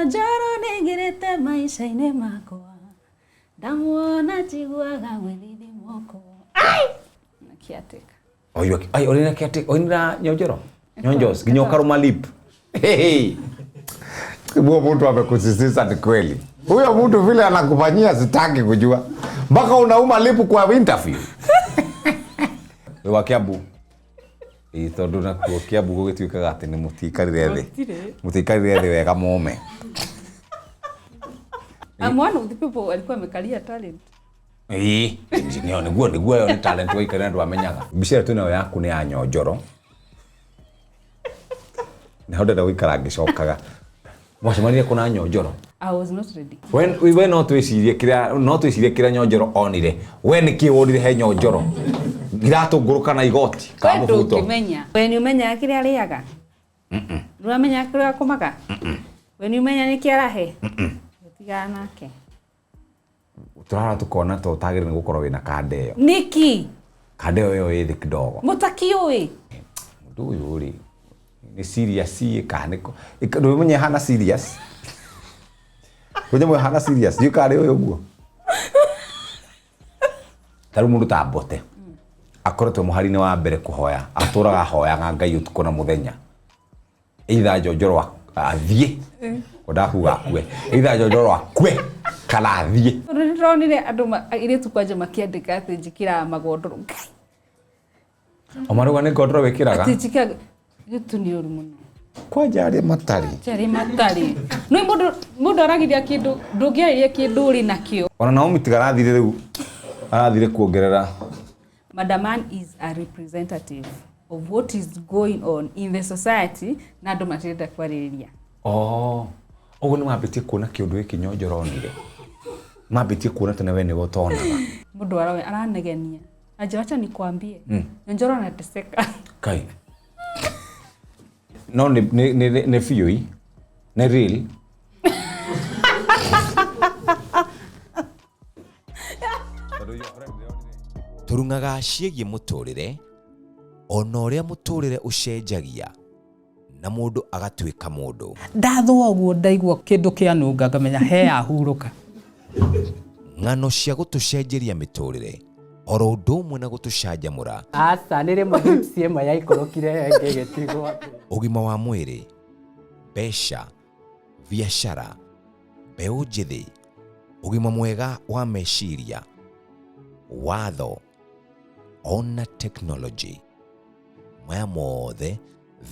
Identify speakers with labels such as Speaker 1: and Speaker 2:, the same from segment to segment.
Speaker 1: Nyojoro nĩngĩrĩte maica-inĩ makwa. Ndamuona njiguaga gwĩthithĩ moko. Ai! Na kiateka.
Speaker 2: Ai, orina kiateka. Orina Nyojoro. Nyonjos, ginyokaruma lip. Hey.
Speaker 3: Huyo mtu amekusisitiza ni kweli. Huyo mtu vile anakufanyia sitaki kujua. Mpaka unauma lipu kwa interview.
Speaker 2: Wa Kiambu. Tondu na kuo Kiambu gũgĩtuĩkaga atĩ nĩ mũtikarire thĩ wega mume.
Speaker 1: One of the people walikuwa wamekalia talent.
Speaker 2: Nĩguo ni talent wa ikara andũ amenyaga. Mbica ĩyo twĩnayo yaku nĩ ya Nyojoro. Nĩ ndenda gũikara ngĩcokaga. Mwacemanirie kuna Nyojoro?
Speaker 1: I was not ready.
Speaker 2: We no twĩcirie kĩrĩa Nyojoro onire. We nĩkĩ wonire he Nyojoro? Ngiratũngũrũka na igoti ka mũbuto.
Speaker 1: We nĩ ũmenyaga kĩrĩa arĩaga? Nĩũramenya kĩrĩa akomaga? We nĩ ũmenya nĩkĩ arahe? Gũtigana nake.
Speaker 2: Turara tukona to tagĩrĩire nĩ gũkorwo wĩna kande ĩyo.
Speaker 1: Niki?
Speaker 2: Kande ĩyo ĩ thĩ kidogo.
Speaker 1: Mũtakiũĩ?
Speaker 2: Mũndũ ũyũ rĩ ni serious ikaniko. Ndio mwenye hana serious. Mwenye hana serious. Ndio kare ũyũ ũguo. Taru mundu ta Bote. Akoretwo muhari-inĩ wa mbere kuhoya. Atũraga hoyaga Ngai ũtukũ na mũthenya. Either Nyojoro athiĩ. Odakuga akue. Either Nyojoro akue kana athiĩ.
Speaker 1: Nĩndĩronire andũ airĩtu kwanja makĩandĩka atĩ njĩkĩraga magondoro.
Speaker 2: Omarũga nĩ ngondoro wĩkĩraga?
Speaker 1: Atĩ njĩkĩraga gĩtu nĩ ũru mũno.
Speaker 3: Kwanja arĩ matari.
Speaker 1: Arĩ matari. No mũndũ aragiria kĩndũ ndũngĩarĩria kĩndũ ũrĩ nakĩo.
Speaker 2: Ona Naomi tigarathire rĩu. Arathire kuongerera.
Speaker 1: Madam Ann is a representative of what is going on in the society na andũ matirenda kwarĩrĩria.
Speaker 2: Oguo nĩ mambĩtie kuona kĩũndũ gĩkĩ Nyojoro onire. Mambĩtie kuona tene we nĩwe ũtonaga.
Speaker 1: Mũndũ aranegenia. Acha nikwambie. Nyojoro anateseka.
Speaker 2: Kai. No ne fioi. Ne real.
Speaker 4: Turungaga ciĩgiĩ mũtũrĩre ona ũrĩa mũtũrĩre ũcenjagia na mũndũ agatuĩka mũndũ.
Speaker 5: Ndathwo ũguo ndaigua kĩndũ kĩanunga ngamenya he ahurũka.
Speaker 4: Ng'ano cia gũtũcenjeria mĩtũrĩre oro ũndũ ũmwe na gũtũcanjamũra.
Speaker 5: Aca nĩ rĩmwe hips ĩmwe yaikũrũkire ngĩgĩtigwo.
Speaker 4: Ũgima wa mwĩrĩ, mbeca, biacara, mbeũ njĩthĩ, ũgima mwega wa meciria, watho, ona technology. Maya mothe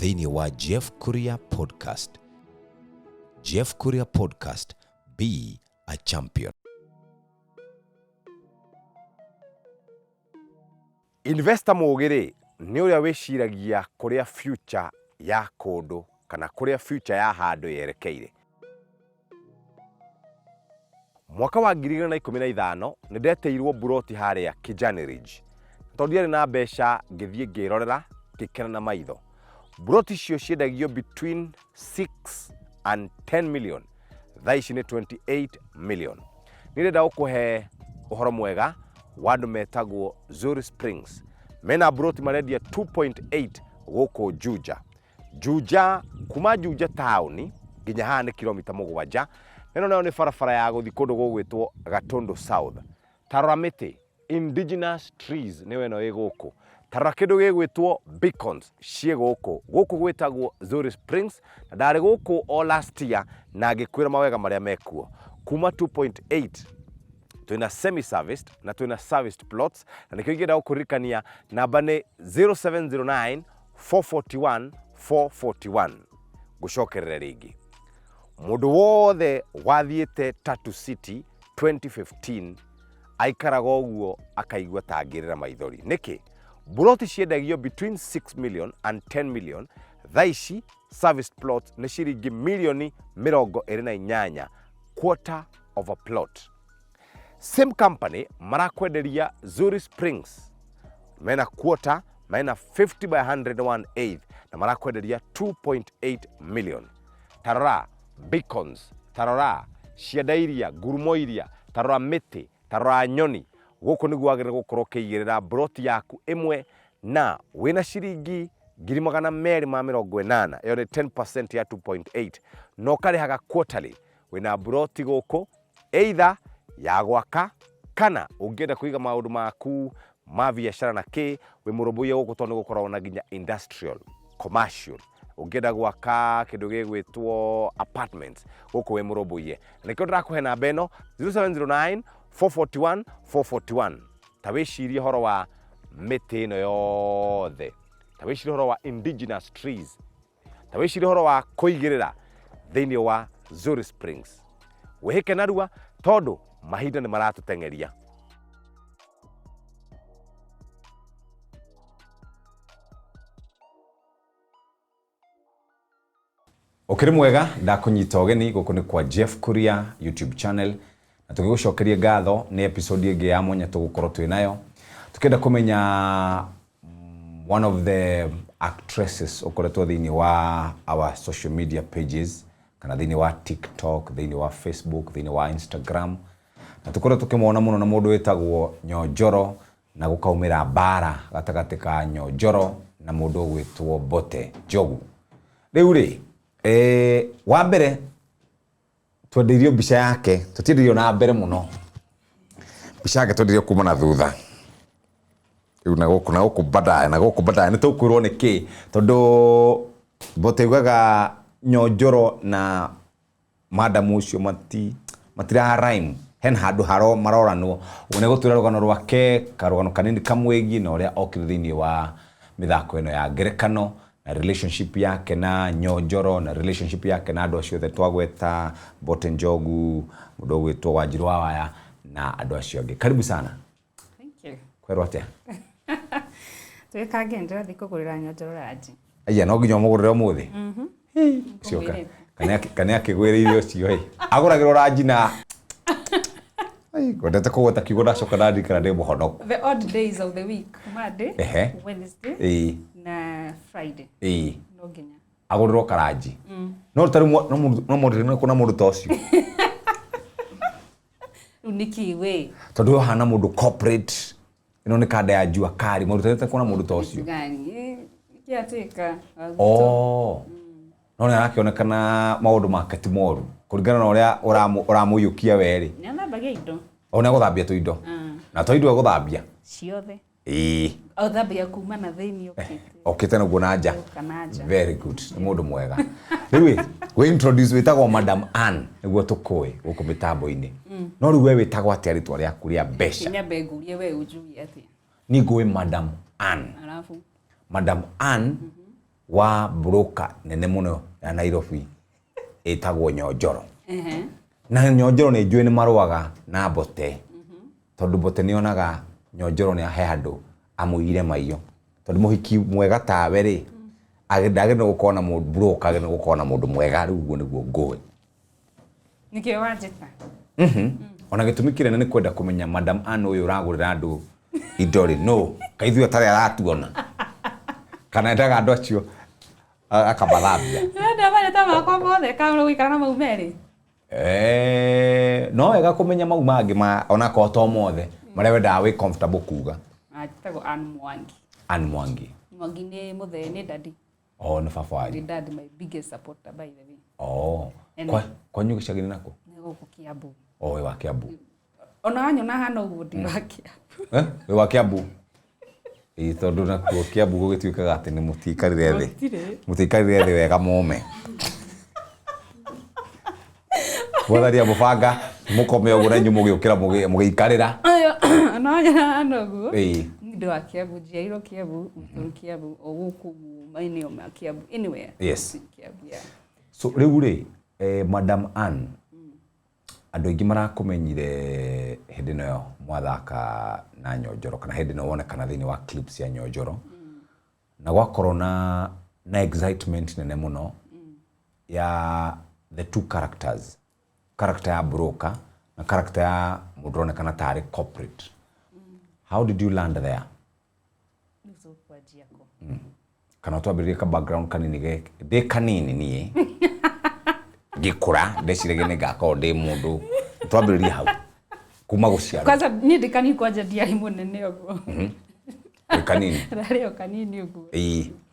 Speaker 4: thĩinĩ wa Jeff KURIA podcast. Jeff KURIA podcast, be a champion.
Speaker 3: Investor mũgĩrĩ nĩ ũrĩa wĩciragia kũrĩa future ya kũndũ kana kũrĩa future ya handũ yerekeire. Mwaka wa 2015 nĩ ndeteirwo buroti harĩa Kijani Ridge. Tondũ ndiarĩ na mbeca ngĩthiĩ ngĩrorera ngĩkena na maitho. Buroti icio ciendagio between 6 and 10 million. Thaa ici nĩ 28 million. Nĩrenda gũkũhe ũhoro mwega wa andũ metagwo Zuri Springs. Mena buroti marendia 2.8 gũkũ Juja. Juja, kuma Juja town nginya haha nĩ kilomita 7. Ĩno nayo nĩ barabara ya gũthiĩ kũndũ gũgwĩtwo Gatundu South. Tarora mĩtĩ, indigenous trees nĩwe ĩno ĩ gũkũ. Tarora kĩndũ gĩgwĩtwo beacons ciĩ gũkũ. Gũkũ gwĩtagwo Zuri Springs na ndarĩ gũkũ o last year na ngĩkwĩra mawega marĩa mekuo. Kuma 2.8 twina semi-serviced na twina serviced plots na nikio ingĩenda gũkũririkania namba nĩ 0709 441 441. Gũcokerera rĩngĩ. Mũndũ wothe wathiĩte Tattoo City 2015 aikaraga ũguo akaigua ta angĩrĩra maithori. Nĩkĩ? Buroti ciendagio between 6 million and 10 million. Thaa ici serviced plots nĩ ciringi milioni 28, quarter of a plot. Same company marakwenderia Zuri Springs. Mena quarter, mena 50 by 101/8 na marakwenderia 2.8 million. Tarora beacons, tarora ciendairia, ngurumoiria, tarora mĩtĩ, tarora nyoni. Gũkũ nĩguo wagĩrĩirwo gũkorwo ũkĩigĩrĩra buroti yaku ĩmwe na wĩna ciringi 2,280 iyo ni 10% ya 2.8 no karihaga quarterly wina broti guku either ya gwaka kana ungenda kuiga maundu maku ma biashara na ki we muroboye guku tondu gukorwo na ginya industrial commercial ungenda gwaka kindu gigwitwo apartments guku we muroboye nikyo ndirakuhe namba eno 0709 441 441 tabishirie horo wa miti ino yothe tabishirie horo wa indigenous trees tabishirie horo wa kuigirira thiini wa Zuri Springs wihike narua tondu mahinda ni maratutengeria.
Speaker 2: Okiri mwega ndakunyita ogeni guku ni kwa Jeff KURIA YouTube channel na tugigucokeria ngatho ni episode ingi ya mwanya tugukorwo twinayo tukenda kumenya one of the actresses ukoretwo thiini wa our social media pages kana thiini wa TikTok, thiini wa Facebook, thiini wa Instagram na tukoretwo tukimwona muno na mundu witagwo Nyojoro na gukaumira bara gatagati ka Nyojoro na mundu gwitwo Bote Jogu. Riu ri wa mbere twendirio mbica yake tutindirio na mbere muno mbica yake twendirio kuma na thutha riu na guku badaye ni tukwirwo ni ki tondu Bote ugaga Nyojoro na madam ucio matira rhyme hen handu haro maroranwo une gutwira rugano rwake karugano kanini kamwegi na uria okire thiini wa mithako ino ya ngerekano na relationship yake na Nyojoro na relationship yake na andu acio the twagweta Bote Njogu mundu gwitwo Wanjiru Wawaya na andu acio angi. Karibu sana.
Speaker 1: Thank you.
Speaker 2: Kwerwo atia?
Speaker 1: Twikage ndira thikugurira Nyojoro raji.
Speaker 2: Aya no nginya mugurire umuthi. Sioka. Kana akigwiririo ucio he. Aguragirwo raji na ai godete kugota kigoda chocolate kana de muhonoku.
Speaker 1: The odd days of the week, Monday, Wednesday, na Friday. No nginya.
Speaker 2: Agurirwo karaji. No rutari no mundu kuna mundu tocio.
Speaker 1: Uniki we.
Speaker 2: Tondu hana mundu corporate. Ino ni kada ya jua kari mundu tete kuna mundu tocio.
Speaker 1: Gani? Kiateka.
Speaker 2: Oh. No ni arakionekana maundu make ti moru. Kuringana na uria uramuyukia weri.
Speaker 1: Nyana bagia indo.
Speaker 2: Ona guthambia tu indo. Na to indo guthambia.
Speaker 1: Ciothe.
Speaker 2: Guthambia
Speaker 1: kuma na thiini okite.
Speaker 2: Okite na gunaja. Very good. Ni mundu mwega. Riu we introduce witagwo Madam Ann niguo tukui guku mitambo-ini. No riu we witagwo atia ritwa riaku ria besha.
Speaker 1: Nya bengurie we ujugi atia.
Speaker 2: Ni ngui Madam Ann.
Speaker 1: Alafu
Speaker 2: Madam Ann wa broker nene muno ya Nairobi etagwo Nyojoro. Na Nyojoro ni njui ni maruaga na Bote. Tondu Bote ni onaga Nyojoro ni ahe andu amuire maiyo. Tondu muhiki mwega tawe ri agedage no gukona mundu broker agedage no gukona mundu mwega riu guo niguo ngui.
Speaker 1: Nikio wajeta.
Speaker 2: Ona gitumikire ni kwenda kumenya Madam Ann uyu uragurira andu idori no kaithio tari aratuona. Kana ndaga andu acio akabathambia.
Speaker 1: Nda bale tama kwa mothe kamwe wikara maumeri.
Speaker 2: No wega kumenya mau mangi ma ona ko to mothe maria wenda we comfortable kuga.
Speaker 1: Tago Ann Mwangi.
Speaker 2: Ann Mwangi.
Speaker 1: Mwangi ni muthe ni daddy.
Speaker 2: Oh ni baba wanyu.
Speaker 1: Ni daddy my biggest supporter by the way.
Speaker 2: Oh. Kwa nyuki shagini nako?
Speaker 1: Ni guku Kiambu.
Speaker 2: Oh we wa Kiambu.
Speaker 1: Ona wanyu na hana uguo ndi wa Kiambu.
Speaker 2: We wa Kiambu. Tondu na ku Kiambu gugituikaga ati ni mutikarire thi. Mutikarire thi wega mume. Wadaria mubanga mukome ogura nyu mugiukira mugiikarira.
Speaker 1: No nya guo. Ndo wa Kiambu jiairo Kiambu, mturu Kiambu oguku maeneo ma Kiambu anywhere.
Speaker 2: Yes.
Speaker 1: Kiambu yeah.
Speaker 2: So riu ri Madam Ann andu aingi marakumenyire hindi no mwathaka na Nyojoro kana hindi no wona kana thini wa clips ya Nyojoro. Na gwakorwo na excitement nene muno ya the two characters. Character ya broker na character ya mudrone kana tari corporate. How did you land there?
Speaker 1: Nizo kwa jiako.
Speaker 2: Kana twambiririe ka background kanini de kanini nie. Gikura ndecirege ni gako ndi mundu twambiririe hau kuma guciara.
Speaker 1: Kwanza ni ndikani kwanja ndiari munene oguo.
Speaker 2: Kanini.
Speaker 1: Rareo kanini oguo.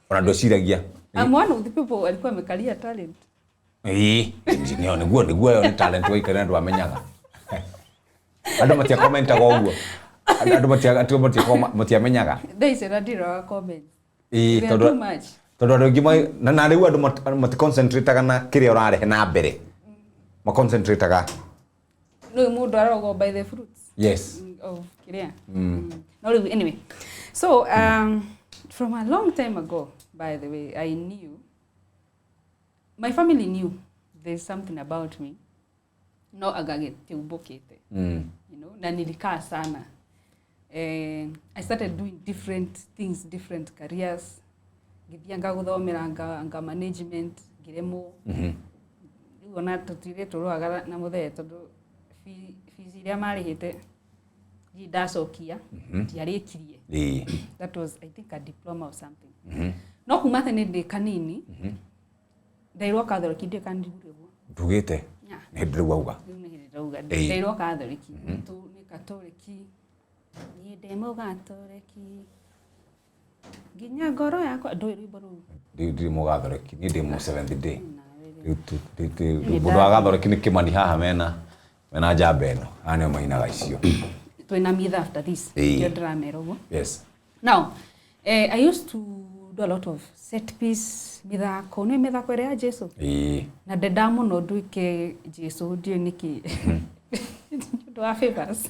Speaker 2: Ona ndociragia.
Speaker 1: I'm one of the people walikuwa wamekalia talent.
Speaker 2: Niguo ni talent wa ikana ndo amenyaga. Ando matia comment agoguo. Ando matia menyaga.
Speaker 1: They said I did our comments.
Speaker 2: Too much. Todo ngima na riu ando mati concentrate kana kiria urarehe na mbere. Ma concentrate ga.
Speaker 1: No mundu arogo by the fruits.
Speaker 2: Yes.
Speaker 1: Of kiria. No, anyway. So from a long time ago, by the way, I knew, my family knew there's something about me. No agagete ubokete. You know, na nilikaa sana. I started doing different things, different careers. Githianga guthomera anga management, giremo. Ona tutire turuaga na muthe tondu fees iria marihite ndacokia ndiarikirie. That was, I think, a diploma or something. No kuma thene ndi kanini ndairwo Catholic ndi kandigurego
Speaker 2: ndugite ni ndiru auga
Speaker 1: ndairwo Catholic tu ni Catholic ni ndemo Catholic ginya ngoro yakwa ndoi rwimbo ru
Speaker 2: ndi mo Catholic ni ndemo 7th day mundu wa Catholic ni kimani haha mena jabeno anio mainaga icio
Speaker 1: twina mitha after this your drama rogo.
Speaker 2: Yes.
Speaker 1: Now I used to do a lot of set piece mithako ni mithako ria Jesu na ndenda muno nduike Jesu ndio niki ndo wa favors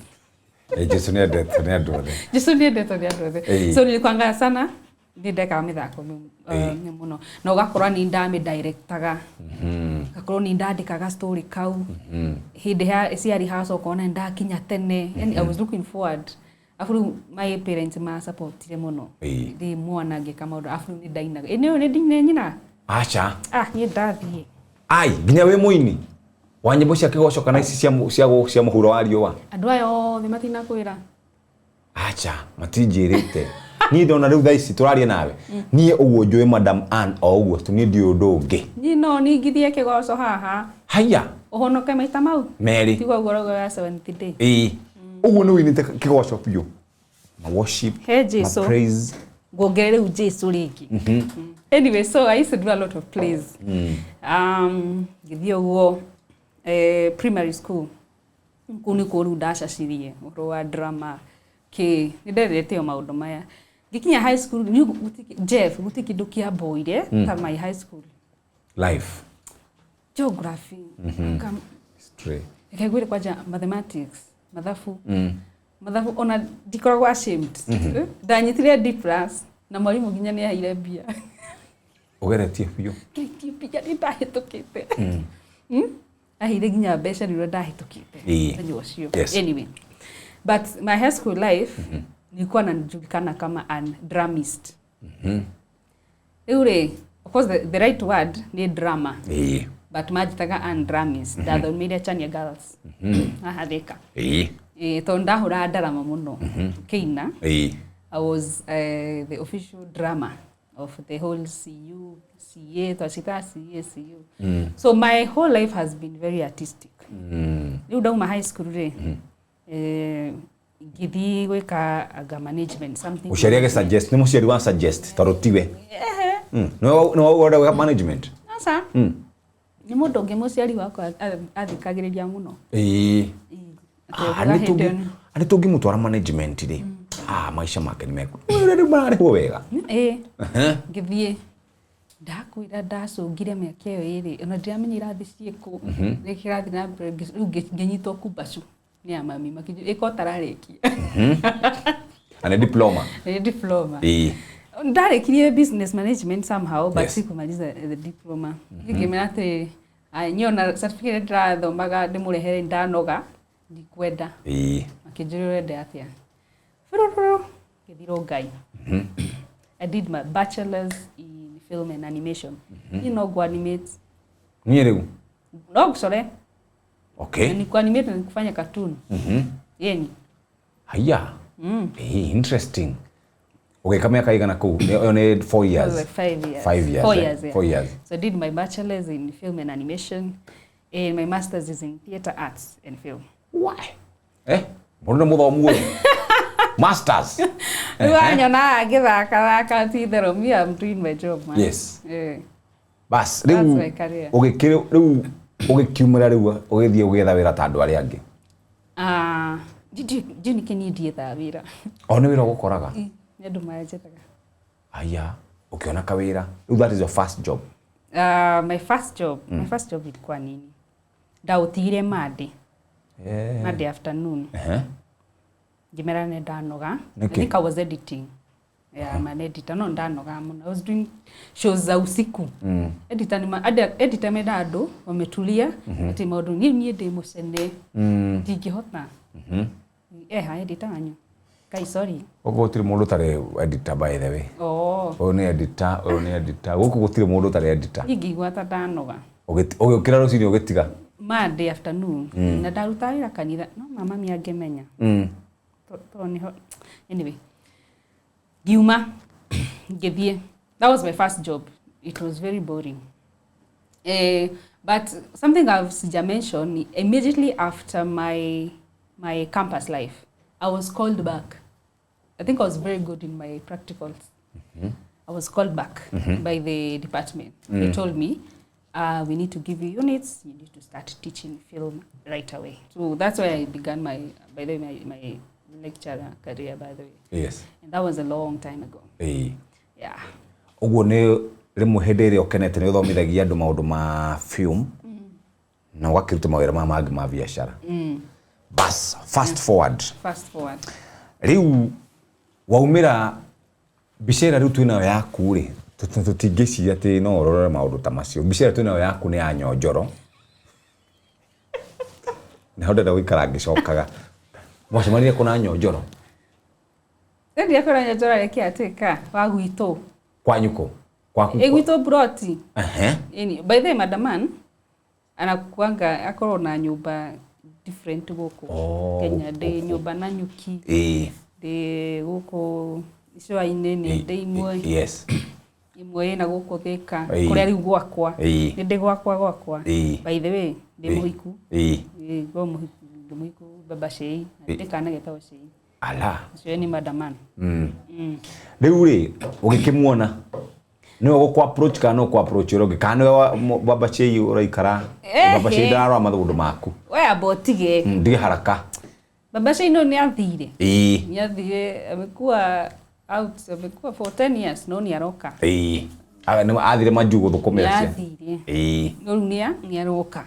Speaker 2: Jesu ni endete ni andothe
Speaker 1: Jesu ni endete ni andothe so nilikwanga sana ndeka mithako ni muno na ugakorwa ni ndame directaga gakorwo ni ndandikaga story kau hindi ha ciari haso kona ndakinya tene yani I was looking forward after my parents ma supportire muno ndi mwana ngika maundu after ni ndainaga ene ni ndine nyina
Speaker 2: acha
Speaker 1: ni ndathie
Speaker 2: ai ginya we muini wa nyimbo cia kigoco kana ici cia muhuro wa riũa
Speaker 1: andu ayo ni matina kwira
Speaker 2: acha matinjirite ni ndona riu thaici turarie nawe nie uguo njui Madam Ann o uguo tu ni ndi undu ungi
Speaker 1: ni no ni ngithie kigoco haha
Speaker 2: haya
Speaker 1: uhonoke maita mau
Speaker 2: Mary
Speaker 1: tigwa gorogo ya 70 day
Speaker 2: uguo ni winite kigoco piu ma worship
Speaker 1: hey Jesu
Speaker 2: ma praise
Speaker 1: gogere u Jesu ringi anyway so I used to do a lot of plays ngithie uguo primary school kuni kuru ndacacirie uro wa drama ki ndendete o maundu maya gikinya high school Jeff gutiki ndukia boire ta my high school
Speaker 2: life
Speaker 1: geography
Speaker 2: history
Speaker 1: ikagwire kwaja mathematics mathafu ona dikoragwa ashamed ndanyitire D+ na mwalimu ginya ni aire bia
Speaker 2: ugeretie biyo
Speaker 1: bia ni ndahitukite ahire ginya mbeca riro ndahitukite nyo cio anyway but my high school life nilikuwa najulikana kama an dramist of course the right word ni drama but majitaga an dramist that media chania girls ahadeka to ndahura ndarama muno keina I was the official drama of the whole CA twacita CU so my whole life has been very artistic riu ndauma high school re githi gwika aga management something
Speaker 2: uciari ge suggest ni muciari wa suggest tarutiwe no order wa management
Speaker 1: asa ni mundu ngi muciari wakwa athikagiriria muno
Speaker 2: ani tungi mutwara management ri maisha make ni meko uri bari ho wega
Speaker 1: ngithie ndakwira ndacungire mĩaka ĩyo ĩrĩ ona ndiramenya irathi ciĩkũ rĩkĩrathi na nginyitwo kumbacu ni ya mami makiju iko tararĩkia
Speaker 2: ana diploma
Speaker 1: ndarekirie business management somehow but sikumaliza the diploma ngimena ati nyona certificate ndathomaga ndimurehere ndanoga ndikwenda makijurire ndatia ngithiro ngai I did my bachelor's in film and animation you know go animate
Speaker 2: ni rĩu
Speaker 1: no sorry
Speaker 2: okay
Speaker 1: ni ku animate na kufanya cartoon yeni
Speaker 2: haya interesting okay kama kaigana ku ni 4 years
Speaker 1: like 5 years
Speaker 2: 4 years
Speaker 1: so I did my bachelor's in film and animation and my master's is in theater arts and film
Speaker 2: why mbona muthomu Masters.
Speaker 1: Wanyona ngithaka ti therũ me I'm doing my job man.
Speaker 2: Yes. Bas rĩu ũgĩkiumĩra rĩu ũgĩthiĩ ũgĩetha wĩra ta andũ arĩa angĩ.
Speaker 1: Jini kenidie tha wĩra.
Speaker 2: O nĩ wĩra ũgũkoraga?
Speaker 1: Nĩ andũ mayenjetaga.
Speaker 2: Aya, ũkĩona kawĩra. Rĩu that is your first job?
Speaker 1: My first job ilikuwa nini? Ndaũtigire Monday. Monday afternoon. Ngĩmera nĩ ndanoga. I think I was editing. Yeah, I'm an editor. No ndanoga muno. I was doing shows za usiku. Editor meda andũ wametulia ati maũndũ niĩ ndĩ mũcene. Ndingĩhota. Editor wanyu. Kai sorry.
Speaker 2: Gũkũ gũtirĩ mũndũ ũtarĩ editor by the way. Ũyũ nĩ editor. Gũkũ gũtirĩ mũndũ ũtarĩ editor.
Speaker 1: Ingĩigua ta ndanoga.
Speaker 2: Ũgĩũkĩra rũcinĩ ũgĩtiga? Monday
Speaker 1: afternoon. Na ndaruta wĩra kanitha. No mama mĩangĩmenya. Anyway. Giuma. Ngĩthiĩ. That was my first job. It was very boring. But something I've mentioned, immediately after my campus life, I was called back. I think I was very good in my practicals. I was called back by the department. They told me, we need to give you units. You need to start teaching film right away. So that's why I began my lecture career, by the way.
Speaker 2: Yes.
Speaker 1: And that was a long time ago. Yeah.
Speaker 2: Ũguo nĩ rĩmwe hĩndĩ ĩrĩa ũkenete nĩ ũthomithagia andũ maũndũ ma film na ũgakĩruta mawĩra mangĩ ma biacara. Bas, fast forward. Rĩu waumĩra biacara rĩu twĩnayo yaku rĩ tũtingĩciria atĩ no ũrore maũndũ ta macio. Biacara twĩnayo yaku nĩ ya Nyojoro. Nĩ ndenda gũikara ngĩcokaga. Mwacemanire kũ na Nyojoro?
Speaker 1: Ndio kwa Nyojoro yake ateka wa gwitũ.
Speaker 2: Kwanyu kũ? Kwaku?
Speaker 1: Gwitũ broti. By the way, madaman anakuanga akorwo na nyumba different gũkũ Kenya ndĩ nyumba na nyuki ndĩ gũkũ icũa-inĩ nĩ ndĩ imwe imwe na gũkũ Thika kũrĩa rĩu gwakwa nĩ ndĩ gwakwa by the way ndĩ mũhiku mũhiku baba Shei ndĩ kana getagwo Shei
Speaker 2: ala
Speaker 1: cio nĩ madaman
Speaker 2: rĩu rĩ ũgĩkĩmuona nĩ ũgũkũ approach kana no ku approach ũrogĩ kana baba Shei ũraikara baba Shei ndarora mathũndũ maku
Speaker 1: we abotige
Speaker 2: ndige haraka
Speaker 1: baba Shei no nĩ athire nĩ athire amekuwa out amekuwa for 10 years no nĩ aroka
Speaker 2: nĩ athire manjugu thũkũmĩra cia
Speaker 1: no nĩ aroka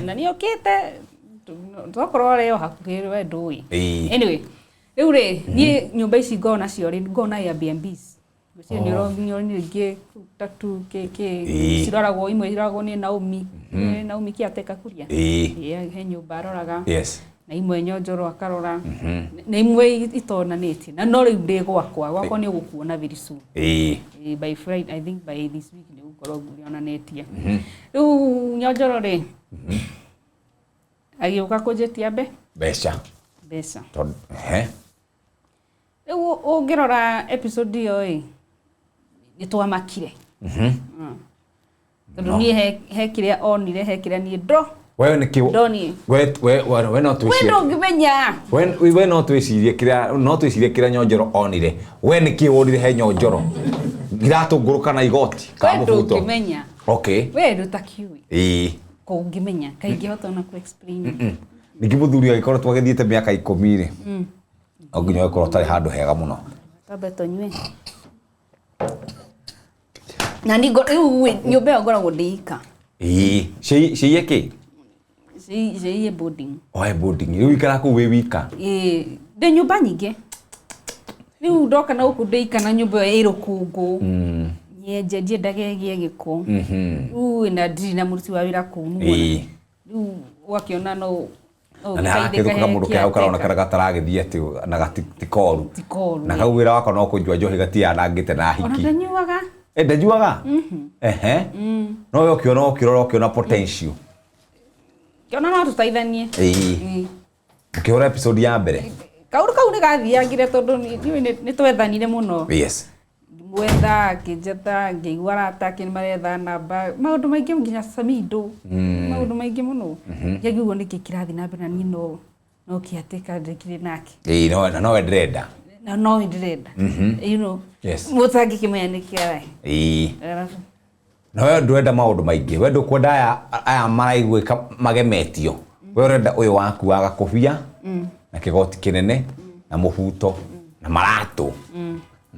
Speaker 1: na nĩ okĩte tokorwo rĩo hakuhĩ we ndũĩ anyway rĩu rĩ niĩ nyũmba ici ngona cio rĩ ngona Airbnbs Gũcio nĩ rĩngĩ tatu keke ciroragwo imwe iroragwo nĩ Naomi kĩateka KURIA he nyũmba aroraga na imwe Nyojoro akarora na imwe itonanĩtie na no rĩu ndĩ gwakwa nĩ ũgũkuona very soon by Friday I think by this week nĩ ũgũkorwo ũrionanĩtie rĩu Nyojoro rĩ agĩũka kũnjĩtia
Speaker 2: mbeca
Speaker 1: rĩu ũngĩrora episode ĩyo nĩ twamakire tondũ niĩ he kĩrĩa onire he kĩrĩa niĩ
Speaker 2: wewe nĩ kĩo we no twĩcirie
Speaker 1: ngĩmenya
Speaker 2: we no twĩcirie kĩrĩa Nyojoro onire we nĩ kĩo onire he Nyojoro iratũngũrũka na igoti
Speaker 1: kamũbuto ngĩmenya
Speaker 2: okay
Speaker 1: we ndũtakiũĩ ko ngĩmenya kaingĩhota na ku explain
Speaker 2: ningĩ mũthuri agĩkorwo twagĩthiĩte mĩaka 10 rĩ nginya gũkorwo tarĩ handũ hega mũno
Speaker 1: tambe tonyue na ni nyũmba ĩyo ngoragwo ndĩika
Speaker 2: ciĩye kĩ
Speaker 1: ciĩye boarding
Speaker 2: boarding rĩu ikara kũu wĩ wika
Speaker 1: ndĩ nyũmba nyingĩ rĩu ndoka na gũkũ ndĩika na nyũmba ĩyo ĩ rũkũngũ nyenjenje ndagĩgie gĩko rĩu na ndiri na mũruti wa wĩra kũu rĩu wakĩona no
Speaker 2: na hakĩthũkaga mũndũ kĩhau karona karĩa gataragĩthiĩ atĩ na gatikoru na kau wĩra wakwa no kũnjua njohi gatianangĩte na hiki
Speaker 1: ndanyuaga
Speaker 2: ndajuaga no we ũkĩrora potential
Speaker 1: kĩona no tũteithanie
Speaker 2: ũkĩhũra episode ya mbere
Speaker 1: kaũndũ kau nĩ gathiagire tondũ nĩ twethanire mũno mwetha kĩnjeta ngĩigua arata akĩ nĩmaretha namba maũndũ maingĩ nginya Samido maũndũ maingĩ mũno ngĩiguo nĩkĩ kĩrathi na mbere na niĩ no kĩatĩka ndĩkire nake
Speaker 2: no we ndĩrenda
Speaker 1: na no ndĩrenda you know
Speaker 2: yes
Speaker 1: mũtangĩkĩmenya nĩkĩ arahe
Speaker 2: na wewe ndũrenda maũndũ maingĩ wewe ndũkwenda aya maraigwĩka magemetio wewe ũrenda ũyũ waku wa gakobia na kĩgoti kĩnene na mũbuto na maratũ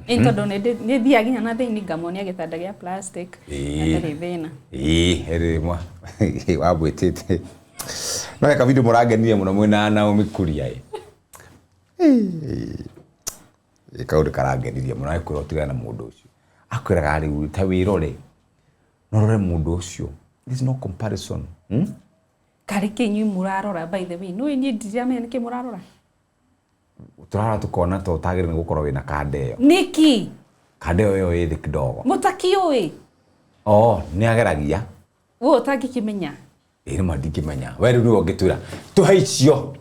Speaker 1: tondũ nĩ thiaga nginya na thĩinĩ ngamonia gĩtanda gĩa plastic atarĩ thĩna
Speaker 2: rĩmwe wambwĩtĩte no eka video mũrangenirie mũno mwĩna Naomi KURIA kaũndũ karangenirie mũno akwĩra ũtigana na mũndũ ũcio akwĩraga rĩu ta wĩrore norore mũndũ ũcio there's no comparison
Speaker 1: karĩ kĩnyuĩ mũrarora by the way no niĩ ndiramenya nĩkĩ mũrarora
Speaker 2: turara tukona to tagire nĩ gũkorwo wĩna kande ĩyo
Speaker 1: nĩki
Speaker 2: kande ĩyo ĩ thĩ kidogo
Speaker 1: mũtakiũĩ
Speaker 2: nĩ ageragia
Speaker 1: wo ũtangĩkĩmenya
Speaker 2: nĩ mandingĩmenya we rĩu nĩwe ũngĩtwĩra tũhaicio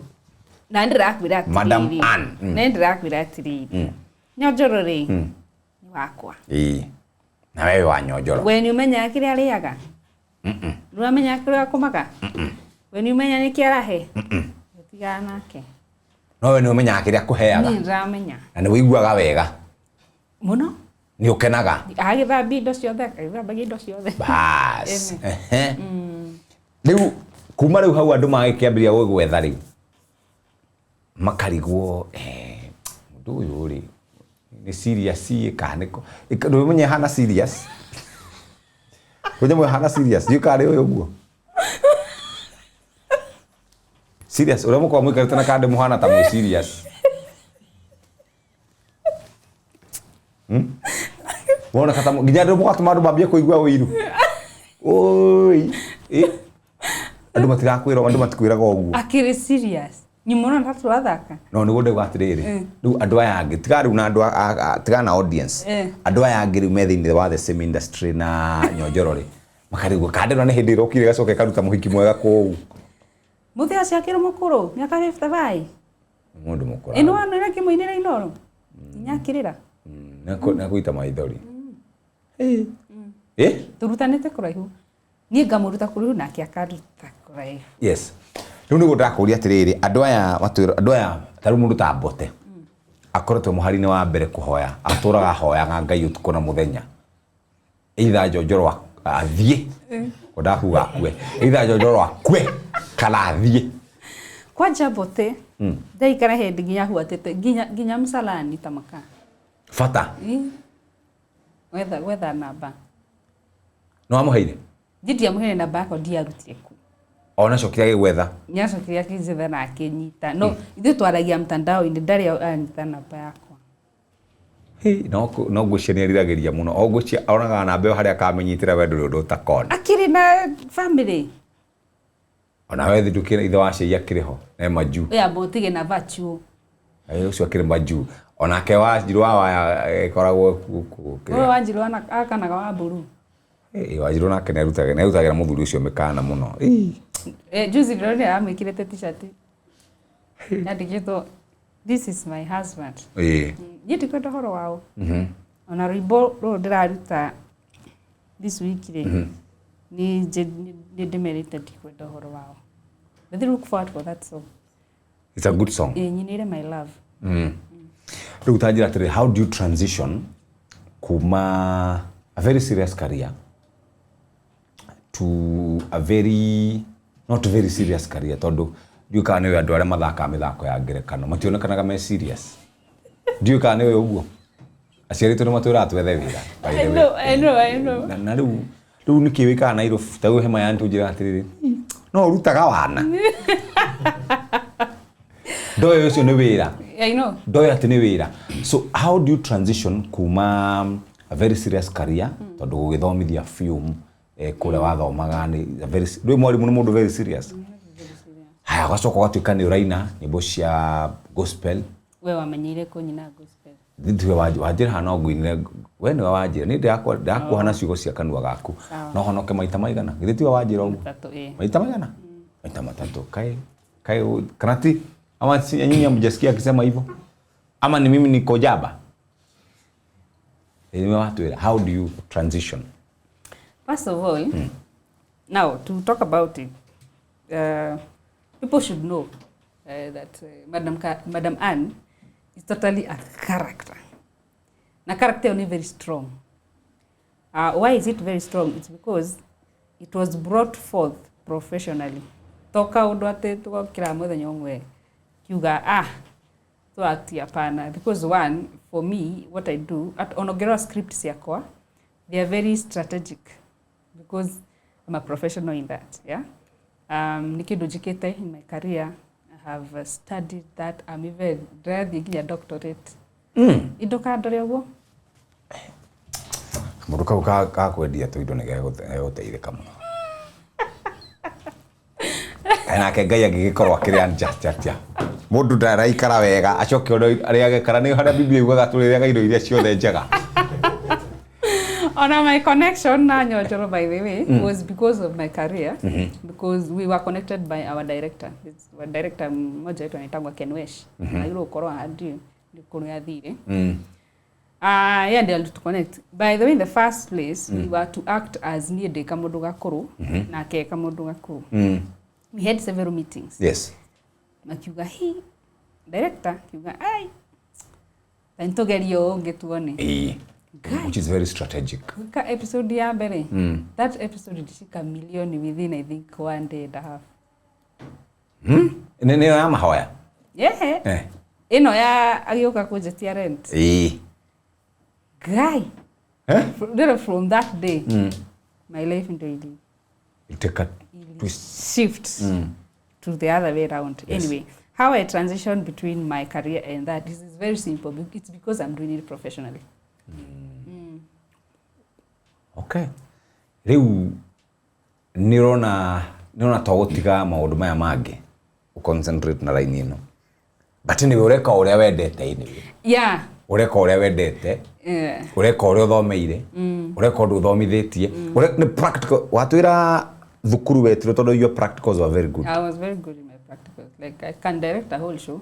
Speaker 1: na ndĩrakwĩra atĩrĩrĩ
Speaker 2: Madam Ann
Speaker 1: na ndĩrakwĩra atĩrĩrĩ Nyojoro rĩ nĩ wakwa
Speaker 2: na wewe wa Nyojoro
Speaker 1: we nĩ ũmenyaga kĩrĩa arĩaga nĩũramenya kĩrĩa akũmaga we nĩ ũmenya nĩkĩ arahe ũtigana nake
Speaker 2: no we nĩ ũmenyaga kĩrĩa akũheaga
Speaker 1: niĩ ndĩramenya
Speaker 2: na nĩ wĩiguaga wega
Speaker 1: mũno
Speaker 2: nĩ ũkenaga
Speaker 1: agĩthambia indo ciothe agĩthambagia indo ciothe
Speaker 2: bas rĩu kuma rĩu hau andũ magĩkĩambĩrĩria gwetha rĩu makarigwo mũndũ ũyũ rĩ nĩ serious kanĩko ndũ ũmenye hana serious kwenye mwe hana serious yukare ũyũ ũguo serious ũrĩa mũkorwo mũikarĩte na kande mũhana ta mwĩ serious wona kata nginya ndũ mũgatũma andũ mambie kũigua ũiru oi andũ matirakwĩra andũ matikwĩraga ũguo
Speaker 1: akĩrĩ serious nyimona ndatu athaka
Speaker 2: no nĩguo ndauga atĩrĩrĩ rĩu andũ aya angĩ tiga rĩu na andũ tiga na audience andũ aya angĩ rĩu me thĩinĩ wa the same industry na Nyojoro rĩ makarigwo kande no nĩ hĩndĩ ĩrokire gacoke karuta mũhiki mwega kũu
Speaker 1: mũthia ciakĩrĩ mũkũrũ mĩaka 55
Speaker 2: mũndũ mũkũrũ
Speaker 1: ĩno nĩ kĩmũinĩra inoro nyakĩrĩra
Speaker 2: na kuita maithori
Speaker 1: turutanĩte kũraihu niĩ ngamũruta kũraihu nake akaruta kũraihu
Speaker 2: yes rĩu nĩguo ndakũria atĩrĩrĩ andũ aya tarĩu mũndũ ta Mbote akoretwo mũhari-inĩ wa mbere kũhoya atũraga ahoyaga Ngai ũtukũ na mũthenya either Nyojoro athiĩ ndakuga akue either Nyojoro akue kana athiĩ
Speaker 1: kwanja Mbote ndaikara hĩndĩ nginya huatĩte nginya msalani tamaka
Speaker 2: bata
Speaker 1: wetha namba
Speaker 2: no amũheire
Speaker 1: ndiamũheire namba yakwa ndiarutire ku
Speaker 2: ona cokire agĩgwetha
Speaker 1: nĩacokire akĩnjetha na akĩnyita no ithuĩ twaragia mtandao-inĩ ndarĩ anyita namba yakwa
Speaker 2: no ngwĩcia nĩ ariragĩria mũno o ngwĩcia onaga namba ĩyo harĩa akamenyitĩra we ndũrĩ ũndũ ũtakona
Speaker 1: akĩrĩ na family
Speaker 2: ona we ndũkĩra ithe wa ciai akĩrĩ ho na Maju
Speaker 1: Mbotige na Vachu
Speaker 2: ũcio akĩrĩ Maju onake wa Njirũ wa waya ĩkoragwo
Speaker 1: ũyũ wa Njirũ akanaga wa mburu
Speaker 2: wa Njirũ nake nĩarutagĩra mũthuri ũcio mĩkana mũno
Speaker 1: juzi ndio amwĩkĩrĩte t-shirt yandĩkĩtwo this is my husband niĩ ndikwenda ũhoro wao ona rwĩmbo rũrũ ndĩraruta this week rĩ nĩ ndĩmerĩte ndikwenda ũhoro wao but they look forward for that song
Speaker 2: it's a good song
Speaker 1: nyinĩire my love
Speaker 2: rĩu tanjĩra atĩrĩ how do you transition kuma a very serious career to a very not very serious career tondũ ndiũkaga nĩwe andũ arĩa mathakaga mĩthako ya ngerekano mationekanaga me serious ndiũkaga nĩwe ũguo aciarĩtwo nĩ matũũraga twethe wĩra
Speaker 1: I know
Speaker 2: na rĩu nĩkĩ wĩkaga Nairobi ta rĩu hema yani tũnjĩra atĩrĩrĩ no ũrutaga wana ndoĩ ũcio nĩ wĩra
Speaker 1: I know
Speaker 2: ndoĩ atĩ nĩ wĩra so how do you transition kuma a very serious career tondũ gũgĩthomithia film kũrĩa wathomaga nĩ rĩu mwarimũ nĩ mũndũ very serious haya ũgacoka ũgatuĩka nĩ ũraina nyĩmbo cia gospel
Speaker 1: we wamenyeire kũnyina gospel
Speaker 2: nditwe wanjĩra hana ngũinire we nĩwe wanjĩra nĩ ndakuhana ciugo cia kanua gaku no honoke maita maigana githĩ tiwe wanjĩra ũguo maita maigana maita matatũ kae kana ti ama nyinyi mjasikia akisema hivyo ama ni mimi niko jaba nimewatwira how do you transition
Speaker 1: first of all now to talk about it people should know that Madam Ann It's totally a character. Na character is very strong. Why is it very strong? It's because it was brought forth professionally. Toka undu ati tukokira muthenya umwe kiuga to act hapana, because one, for me, what I do at onogera scripts yakwa, they are very strategic because I'm a professional in that. Yeah. Nikidujikite in my career, I have studied that. I'm even getting a doctorate. Idoka ndorego.
Speaker 2: Mundu ka kwendia tu indo nige guteithika muno. Nake Ngai agigikorwo akiria njatia. Mundu ndaraikara wega acoke undu ari agekara ni haria Biblia yugaga tuririaga indo iria ciothe njega.
Speaker 1: My connection na Nyojoro, by the way, was because of my career, because we were connected by our director. Our director mmoja wetu anaitwa Kenwesh. Na yule ukoro hadi ndikono ya thire. Yeah, they to connect. By the way, in the first place, we were to act as near the kamundu gakuru na ke kamundu gakuru. We had several meetings.
Speaker 2: Yes.
Speaker 1: Makiuga he director kiuga ai. Tantogerio ngetuone.
Speaker 2: Which is very strategic.
Speaker 1: Ka episode ya mbere. That episode ilishika million within, I think, 1 day and a half.
Speaker 2: Nene ya mahoya.
Speaker 1: Yeah. Ino ya agioka kujetia rent. Guy. From that day, my life into
Speaker 2: it take a twist.
Speaker 1: Shift to the other way around. Yes. Anyway, how I transitioned between my career and that is very simple. It's because I'm doing it professionally.
Speaker 2: Okay. Riu nirona togutiga maundu maya mangi uconcentrate na line ino. But ni ureka uria wendete ini.
Speaker 1: Yeah.
Speaker 2: Ureka uria wendete. Ureka uria uthomeire. Ureka undu uthomithitie. Ni practical. Watwira thukuru wetiro tondu your practicals were very good.
Speaker 1: I was very good in my practicals. Like I can direct a whole show,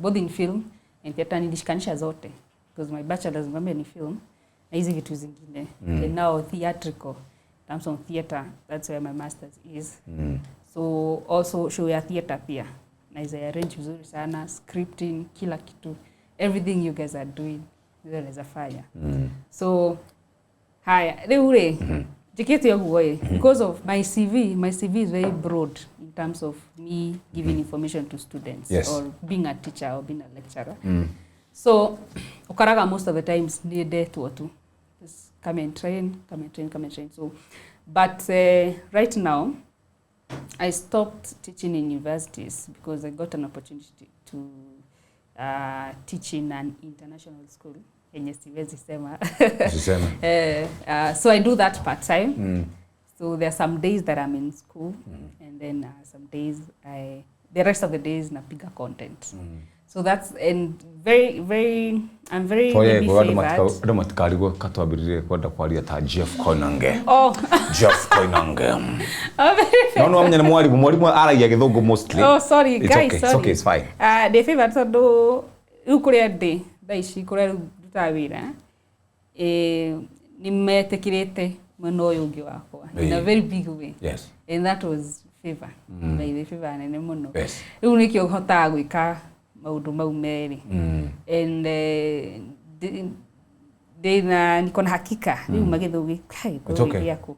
Speaker 1: both in film and theater, nilishikanisha zote because my bachelor's mambo ni film na hizi vitu zingine. And now theatrical, in terms of theater, that's where my master's is. So also show ya theater pia. Na hizo arrange vizuri sana, scripting, kila kitu, everything you guys are doing, there is a fire. So haya, leure. Because of my CV is very broad in terms of me giving information to students. Yes. Or being a teacher or being a lecturer. So, ukaraga most of the times near there to just come and train. So, but right now, I stopped teaching in universities because I got an opportunity to teach in an international school. So I do that part-time. So there are some days that I'm in school, and then some days the rest of the days napiga content. So that's and very I'm very favored.
Speaker 2: Jeff Koinange.
Speaker 1: Oh,
Speaker 2: Jeff Koinange. No, I'm not mwalimu aragia githungu mostly.
Speaker 1: Oh, sorry
Speaker 2: it's
Speaker 1: guys,
Speaker 2: okay.
Speaker 1: sorry.
Speaker 2: It's okay, it's fine.
Speaker 1: The favorite so ukuria day daishi kuria tawira nimetekirete mweno uyu ungi wakwa in a very big way.
Speaker 2: Yes.
Speaker 1: And that was favor. By the favor nene muno. Yes. Riu nikio hota gwika maundu mau meri. And niko na hakika riu magithugi kai kwa yako.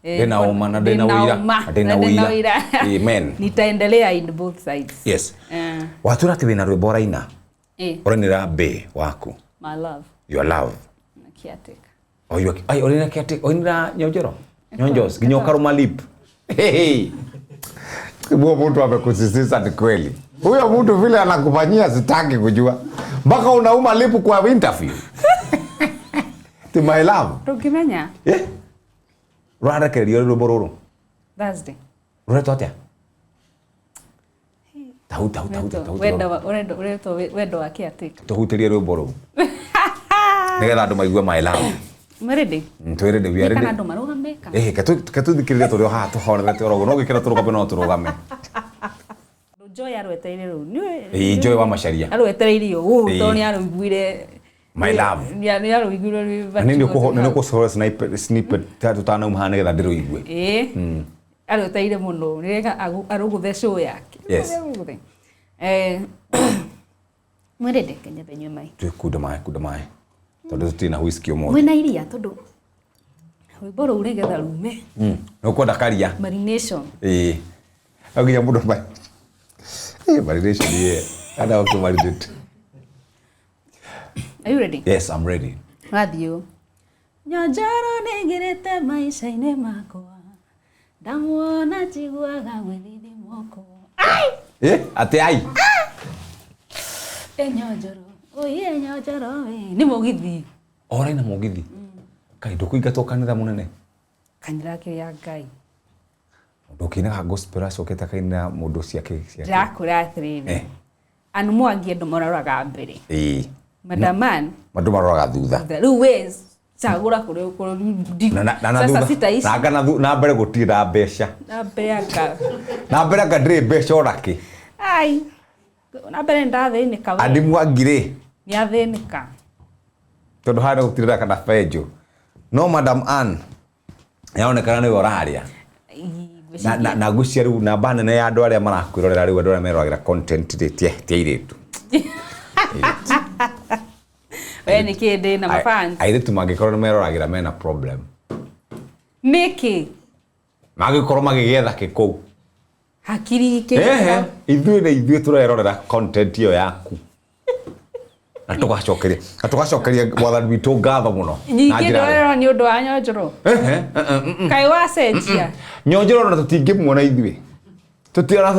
Speaker 2: Dena uma na dena uira. Amen.
Speaker 1: Nitaendelea in both sides.
Speaker 2: Yes. Watura ati wina rwimbo raina. Oranira be waku.
Speaker 1: My love.
Speaker 2: Your love.
Speaker 1: Na caretaker.
Speaker 2: Oh, you ai orina caretaker. Orina Nyojoro. Nyonjos ginyoka ruma lip. Hey. Kibo mtu amekusisitiza ni kweli. Huyo mtu vile anakufanyia sitaki kujua. Mpaka unauma lipu kwa interview. To my love.
Speaker 1: Rukimenya.
Speaker 2: Rwanda kerio ruboro.
Speaker 1: Thursday.
Speaker 2: Rureto atia? Tau.
Speaker 1: Wendo wa caretaker.
Speaker 2: Tuhutirie ruboro. Nigetha andu maigue my love.
Speaker 1: Ready?
Speaker 2: Ready, we are ready.
Speaker 1: Kana andu marugameka.
Speaker 2: Katuthikiria turi ha tuhorete orogo no gikira turugame no turugame.
Speaker 1: Joy arweteire ru.
Speaker 2: Joy wa macharia.
Speaker 1: Arweteire ru. Toni arugwire
Speaker 2: my love.
Speaker 1: Ni arugwire ru.
Speaker 2: Nini ko sora snippet tatu tana umhana getha ndiru igwe.
Speaker 1: Arweteire muno. Nirega aruguthe show yake.
Speaker 2: Yes.
Speaker 1: Mwendete Kenya benywe mai.
Speaker 2: Kuda mai. Tondu tutina whisky omo.
Speaker 1: Mwena iria tondu. Wiboro uregetha rume.
Speaker 2: No kwenda karia.
Speaker 1: Marination.
Speaker 2: Agiya mudo mai. Marination ye. Ada to marinate.
Speaker 1: Are you ready?
Speaker 2: Yes, I'm ready.
Speaker 1: Radio. Nyojoro negirete maisha-inĩ makwa. Ndamuona njiguaga gwĩthithĩ moko. Ai!
Speaker 2: Ate ai.
Speaker 1: Nyojoro. Oye Nyojoro we. Nĩ mũgithi.
Speaker 2: Ora ina mũgithi. Kai ndũkũingatwo kanitha mũnene.
Speaker 1: Kanitha kĩrĩa Ngai.
Speaker 2: Ndũkĩinaga gospel acokete akaina mũndũ ciake.
Speaker 1: Ndakũra atĩrĩrĩ. Anu mwangie andũ maroraga mbere. Madaman.
Speaker 2: Andũ maroraga thutha.
Speaker 1: Rĩu we cagũra kũrĩ sasa sitaishi.
Speaker 2: Na mbere gũtira mbeca.
Speaker 1: Na mbere aka.
Speaker 2: Na mbere aka ndĩrĩ mbeca orake.
Speaker 1: Ai. Na mbere ndathĩnĩka we.
Speaker 2: Andi Mwangire.
Speaker 1: Nĩ athĩnĩka.
Speaker 2: Tondũ harĩa gũtirĩra kana benjo. No Madam Ann. Yaonekana nĩwe ũraria. Na ngũcia rĩu namba nene ya andũ arĩa marakwĩrorera rĩu andũ arĩa meroragĩra content ti airĩtu.
Speaker 1: We nĩ kĩndĩ na mafans.
Speaker 2: Airĩtu mangĩkorwo nĩ meroragĩra mena problem.
Speaker 1: Nĩkĩ?
Speaker 2: Mangĩkorwo magĩgetha kĩkũu.
Speaker 1: Hakiri kĩ.
Speaker 2: Ithuĩ tũrerorera content ĩyo yaku. Na tũgacokeria mwathani witũ ngatho mũno.
Speaker 1: Ningĩ ndorerwo nĩ ũndũ wa Nyojoro. Kaĩ wacenjia.
Speaker 2: Nyojoro na tũtingĩmuona ithuĩ.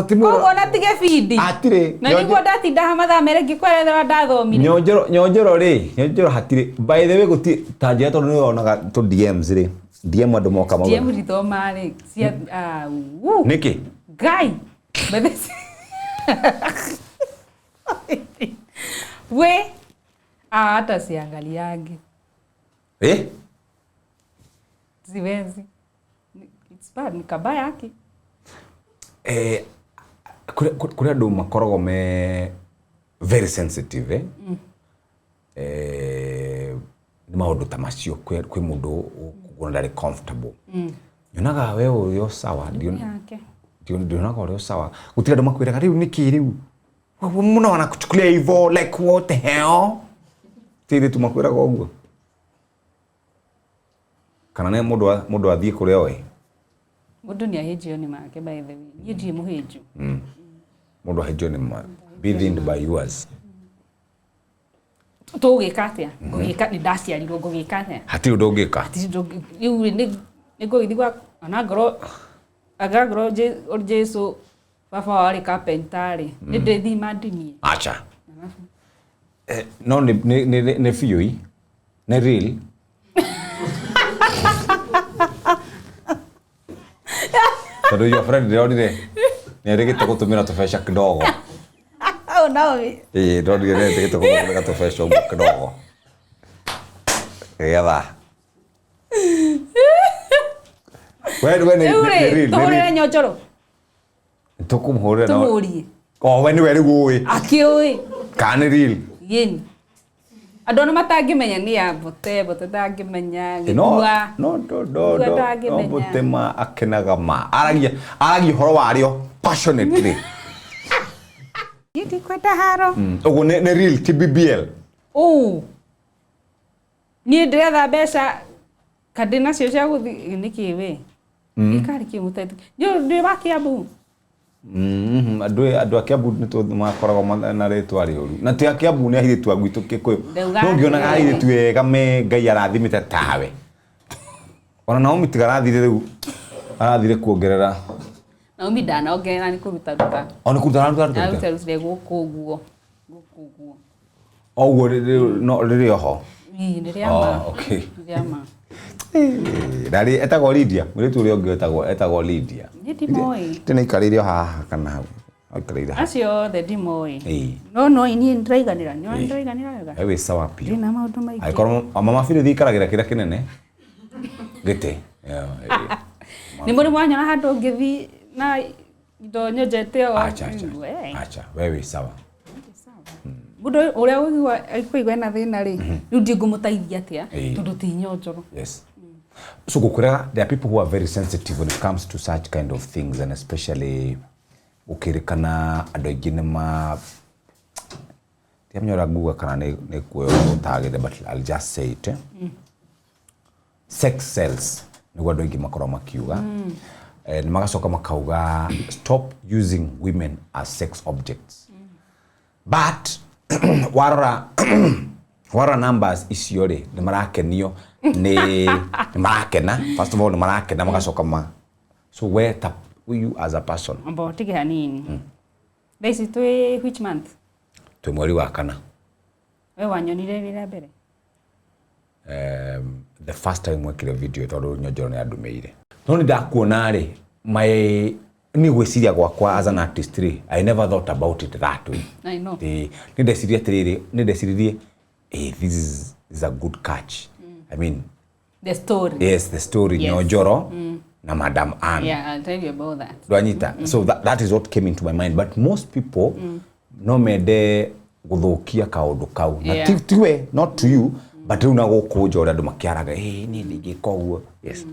Speaker 1: Koguo na tige bindi.
Speaker 2: Hatirĩ.
Speaker 1: Na nĩguo ndatinda ha mathaa merĩ ngĩkwerethera ndathomire.
Speaker 2: Nyojoro hatirĩ. By the way gũtirĩ ta njĩra tondũ nĩwonaga tũ DMs rĩ. DM andũ moka maũndũ.
Speaker 1: DM rithoma rĩ.
Speaker 2: Nĩkĩ?
Speaker 1: Ngai. We hata siangaliangi. Siwezi. It's bad, ni kabaya haki.
Speaker 2: Kuri andũ makoragwo me very sensitive nĩ maũndũ ta macio kwĩ mũndũ ũkuona ndarĩ comfortable. Nyonaga we ũrĩ sawa ndionaga ũrĩ sawa. Gũtirĩ andũ makwĩraga rĩu nĩkĩ rĩu mũno wanakuchukulia hivyo like what the hell. Tiri tu makwĩraga ũguo. Kana nĩ mũndũ athiĩ kũrĩa oĩ.
Speaker 1: Mũndũ nĩ ahĩnjio nĩ make by the way. Niĩ ndirĩ mũhĩnju.
Speaker 2: Mũndũ ahĩnjio nĩ make. Be thinned by yours.
Speaker 1: Tũgĩka atĩa? Ngũgĩka nĩ ndaciarirwo ngũgĩka atĩa?
Speaker 2: Hatirĩ ũndũ ũngĩka.
Speaker 1: Rĩu nĩ ngũgĩthiĩ gwa ona ngorwo Jesũ baba warĩ kapentari. Nĩ ndĩthima ndimie.
Speaker 2: Acha. No nĩ biũ nĩ real. Tondũ your friend ndĩronire nĩ erĩgĩte gũtũmĩra tũbeca kidogo.
Speaker 1: Oh no.
Speaker 2: Ndĩronire nĩ erĩgĩte gũtũmĩra tũbeca ũguo kidogo. Getha. We
Speaker 1: tũhũrĩre Nyojoro.
Speaker 2: Tũkũmũhũrĩra
Speaker 1: no. Tũmũrie.
Speaker 2: We nĩwe rĩu ũĩ.
Speaker 1: Akĩũĩ.
Speaker 2: Kana nĩ real.
Speaker 1: Yeni. Andũ ona matangĩmenya nĩ ya bote ndangĩmenya gĩkua.
Speaker 2: No bote ma akenaga ma. Aragia ũhoro warĩo passionately.
Speaker 1: Gĩtĩ kwenda haro.
Speaker 2: Ũguo nĩ real ti BBL.
Speaker 1: Niĩ ndĩretha mbeca kandi nacio cia gũthiĩ nĩkĩ we. Gĩkarĩ kĩmũteithia. Nĩ wa Kiambu.
Speaker 2: Andũ a Kiambu nĩ makoragwo na rĩtwa rĩũru. Na ti a Kiambu nĩ airĩtu a gwitũ Kikuyu. No ngĩonaga airĩtu wega me Ngai arathimĩte tawe. Ona Naomi tiga arathire rĩu arathire kuongerera.
Speaker 1: Naomi ndanongerera nĩ kũruta ruta.
Speaker 2: Nĩ kũruta ruta.
Speaker 1: Arutire gũkũ ũguo.
Speaker 2: Ũguo rĩrĩ oho.
Speaker 1: Nĩ rĩama.
Speaker 2: Okay.
Speaker 1: Rĩama.
Speaker 2: Ndari etagwo Lydia. Mũirĩtu ũrĩa ũngĩ etagwo Lydia.
Speaker 1: Ndimoi.
Speaker 2: Tena ikarĩire haha kana hau. Ikarĩire haha.
Speaker 1: Acio the ndimoi. No niĩ ndĩraiganĩra. Nĩ ndĩraiganĩra wega.
Speaker 2: Ewe sawa pia.
Speaker 1: Ndĩna maũndũ maingĩ.
Speaker 2: Aikorwo mama Filithi ikaragĩra kĩrĩa kĩnene. Gĩtĩ.
Speaker 1: Nĩ mũrĩ mwanyona handũ ngĩthi na indo nyonjete o.
Speaker 2: Acha. Wewe sawa.
Speaker 1: Mũndũ ũrĩa ũigua ena thĩna rĩ, rĩu ndingĩmũteithia atĩa tondũ ti Nyojoro.
Speaker 2: Yes. So there are people who are very sensitive when it comes to such kind of things, and especially ukirikana andũ aingĩ tiamnyora nguga kana ne kuyo utagire, but I'll just say it. Sex sells ni gwa doingi makoro makiuga. Ni magacoka makauga stop using women as sex objects. But wara numbers isiore ni marakenio ni marakena. First of all ni marakena magacoka ma. So where you as a person?
Speaker 1: Ambo tiki hanini. This is which month?
Speaker 2: To mweri wa kana.
Speaker 1: We wanyonire rira mbere.
Speaker 2: The first time mwekire video tondu Nyojoro ni andumeire. No ni ndakuona ri my ni gwiciria gwakwa as an artist ri, I never thought about it that way.
Speaker 1: I know.
Speaker 2: Ni ndeciririe this is a good catch. I mean
Speaker 1: the story.
Speaker 2: Yes, the story. Yes. Nyojoro na Madam Anne.
Speaker 1: Yeah, I'll tell you about that.
Speaker 2: Duanyita. So that is what came into my mind, but most people no mende guthukia kaundu kau. Na tiwe not to you, but riu na gukunja uri andu makiaraga ni ndigika uguo. Yes.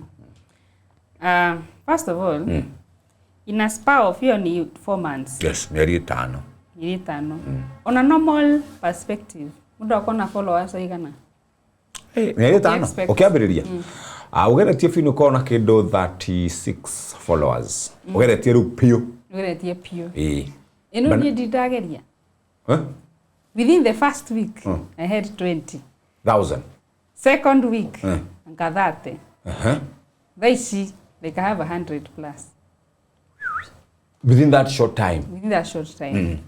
Speaker 1: First of all, in a span of 4 months.
Speaker 2: Yes, mieri 5.
Speaker 1: Mieri 5. On a normal perspective, mundu akona followers igana.
Speaker 2: Mieri 5. Ukiambiriria. Ugeretie fino kona kido 36 followers. Ugeretie ru pio.
Speaker 1: Ugeretie pio. Eno ni didageria. Within the first week, I had 20,000. Second week, nkadhate. They can have 100 plus.
Speaker 2: Within that short time.
Speaker 1: Within that short time.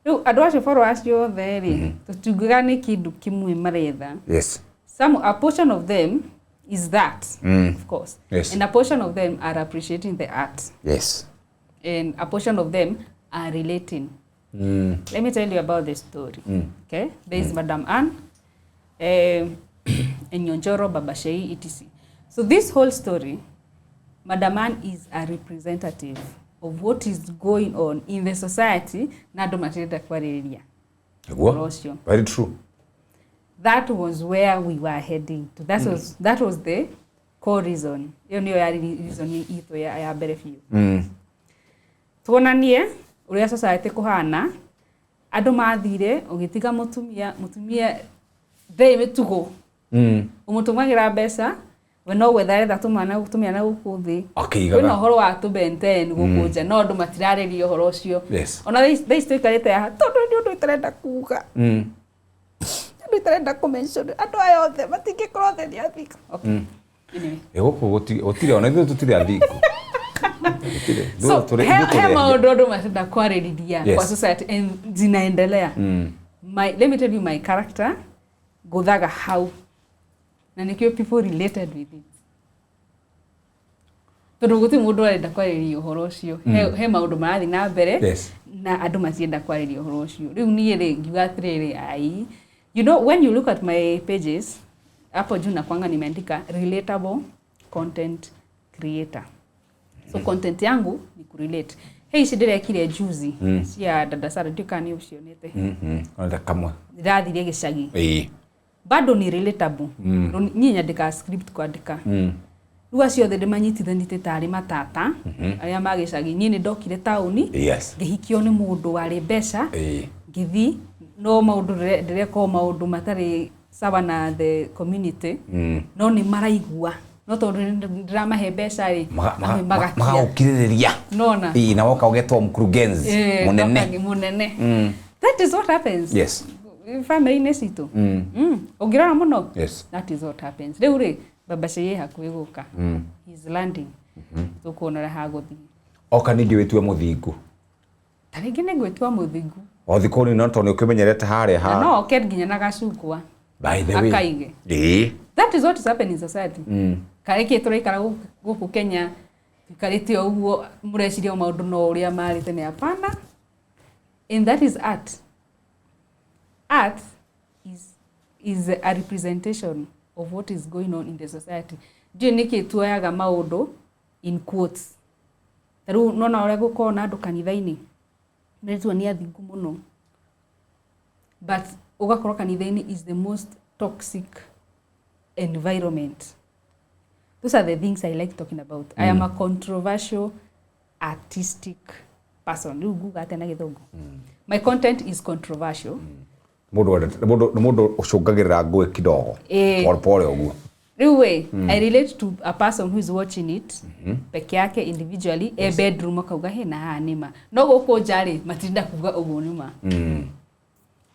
Speaker 1: Adwache followers yo there. Tutugane kidu kimwe maretha.
Speaker 2: Yes.
Speaker 1: A portion of them is that, of course.
Speaker 2: Yes.
Speaker 1: And a portion of them are appreciating the art.
Speaker 2: Yes.
Speaker 1: And a portion of them are relating. Let me tell you about the story. Okay? There is Madam Anne, Nyojoro, Babashei, etc. So this whole story, Madam Anne is a representative of what is going on in the society. Nado matenda kwa area.
Speaker 2: Very true.
Speaker 1: That was where we were heading to. That was the core reason. You know, reason ito ya bere fiu. Tuonanie uria society kuhana andu mathire ugitiga mutumia they metugo. Umutumagira mbeca we no wethere tumana gutumia na gukuthi.
Speaker 2: Okay,
Speaker 1: we no horo wa tubenten gukunja no andu matiraririo horo ucio. Ona they stikarite ya tondu ndi undu itarenda kuga. Ndu itarenda kumention andu ayo othe matingikorwo othe ni athika. Okay.
Speaker 2: Anyway. Gutire ona ithu tutire athiku.
Speaker 1: So, hema ododo matenda kwaririria kwa society and zinaendelea. Let me tell you my character guthaga how na nikio people related with it. Tondu guti mundu arenda kwaririria uhoro ucio. He maundu marathi na mbere na andu macienda kwaririria uhoro ucio. Riu nie ri ngiuga atiriri ai. You know, when you look at my pages, hapo juu na kwanga nimeandika relatable content creator. So content yangu ni kurelate. Hey, shidire kile juzi. Cia dada Sara dukani ucionete.
Speaker 2: Ona kamwe.
Speaker 1: Ndathire gicagi. Bado ni relatable. Nyinyi nyandika script kwandika. Ruga ciothe ndimanyitithanite tari matata. Aria magicagi nyinyi ndokire tauni. Ngihikio ni mundu wari mbeca. Ngithi no maundu ndireko maundu matari sawa na the community. No ni maraigua. No tondu ndiramahe mbeca ri
Speaker 2: magaukiriria
Speaker 1: nona
Speaker 2: na woka ugetwa mkurugenzi
Speaker 1: munene. That is what happens.
Speaker 2: Yes.
Speaker 1: Family nesitu ongirana muno. Yes. That is what happens. Riu ri Babashei hakuhi guka. He's landing. Tukuonera haguthi
Speaker 2: oka ningi witwe muthingu
Speaker 1: taringi ni gwitwa muthingu
Speaker 2: o thikoni no tondu ukimenyerete haria ha
Speaker 1: no oke nginya na gacukwa
Speaker 2: by the way
Speaker 1: akaige. That is what is happening in society. Kareke turaikara guku Kenya karite uguo mureciria maundu no uria mari tene hapana. And that is art. Art is a representation of what is going on in the society. Ndio niki tuayaga maundu in quotes. Taru nona uria gukona andu kanitha-ini meritwo ni athingu muno, but ugakora kanitha-ini is the most toxic environment. Those are the things I like talking about. I am a controversial artistic person. My content is controversial.
Speaker 2: Mundu ucungagirira ngui kidogo. Pole uguo.
Speaker 1: Anyway, I relate to a person who is watching it peke yake individually a bedroom akauga he na nima. No guku njari matinda kuga uguo nima.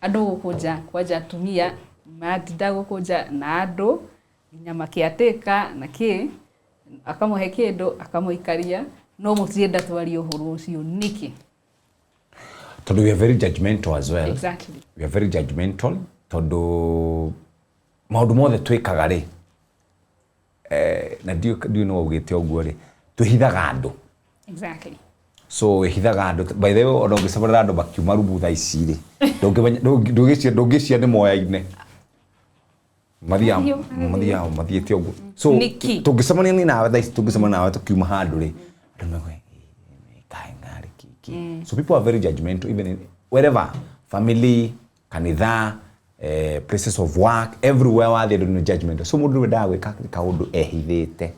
Speaker 1: Andu guku nja kwanja atumia matinda guku nja na andu nginya makiateka na ki akamuhe kindu akamuikaria no mutienda twari uhuru ucio niki.
Speaker 2: Tondu we are very judgmental as well.
Speaker 1: Exactly.
Speaker 2: We are very judgmental tondu maundu mothe twikaga ri na ndio no ugite uguo ri tuhithaga andu.
Speaker 1: Exactly.
Speaker 2: So hithaga andu by the way ona ungicabarira andu bakiuma rubu tha ici ri ndungicia ni moya-ine mathiete uguo. So tungicemania ni nawe tha ici tungicemania nawe tukiuma handu ri andu megwe kai ngari kiki. So people are very judgmental even in wherever, family, kanitha, places of work, everywhere they don't judgmental. So mundu wendaga gwika kaundu ehithite.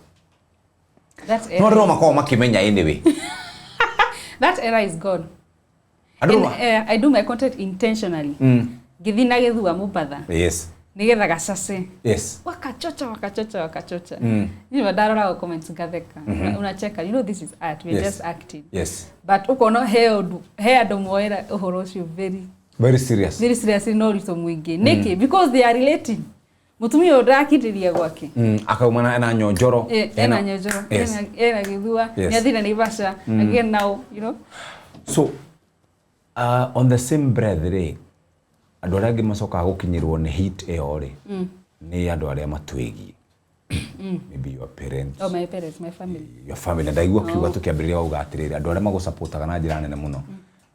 Speaker 2: No ndo makao makimenya anyway.
Speaker 1: That era is gone. I do my content intentionally. Githina githua mubadha.
Speaker 2: Yes.
Speaker 1: Nigetha gacase.
Speaker 2: Yes.
Speaker 1: Wakachocha. You know darora comments ngatheka. Unacheka. You know this is art. We're just acting.
Speaker 2: Yes.
Speaker 1: But ukono he andu moera uhoro ucio very
Speaker 2: serious.
Speaker 1: Very serious no rito mwingi. Niki because they are relating. Mutumia ndakiriria gwake.
Speaker 2: Akauma na Nyojoro.
Speaker 1: Ena Nyojoro. Ena githua. Nyathina ni basha. Again now, you know. So
Speaker 2: on the same breath ri andu aria macoka gukinyirwo ni hit eo ri ni andu aria matwigie. Maybe your parents.
Speaker 1: Oh, my parents, my family.
Speaker 2: Your family. Ndaigua kiuga tukiambiriria uga atiriri andu aria magusapotaga na njira nene muno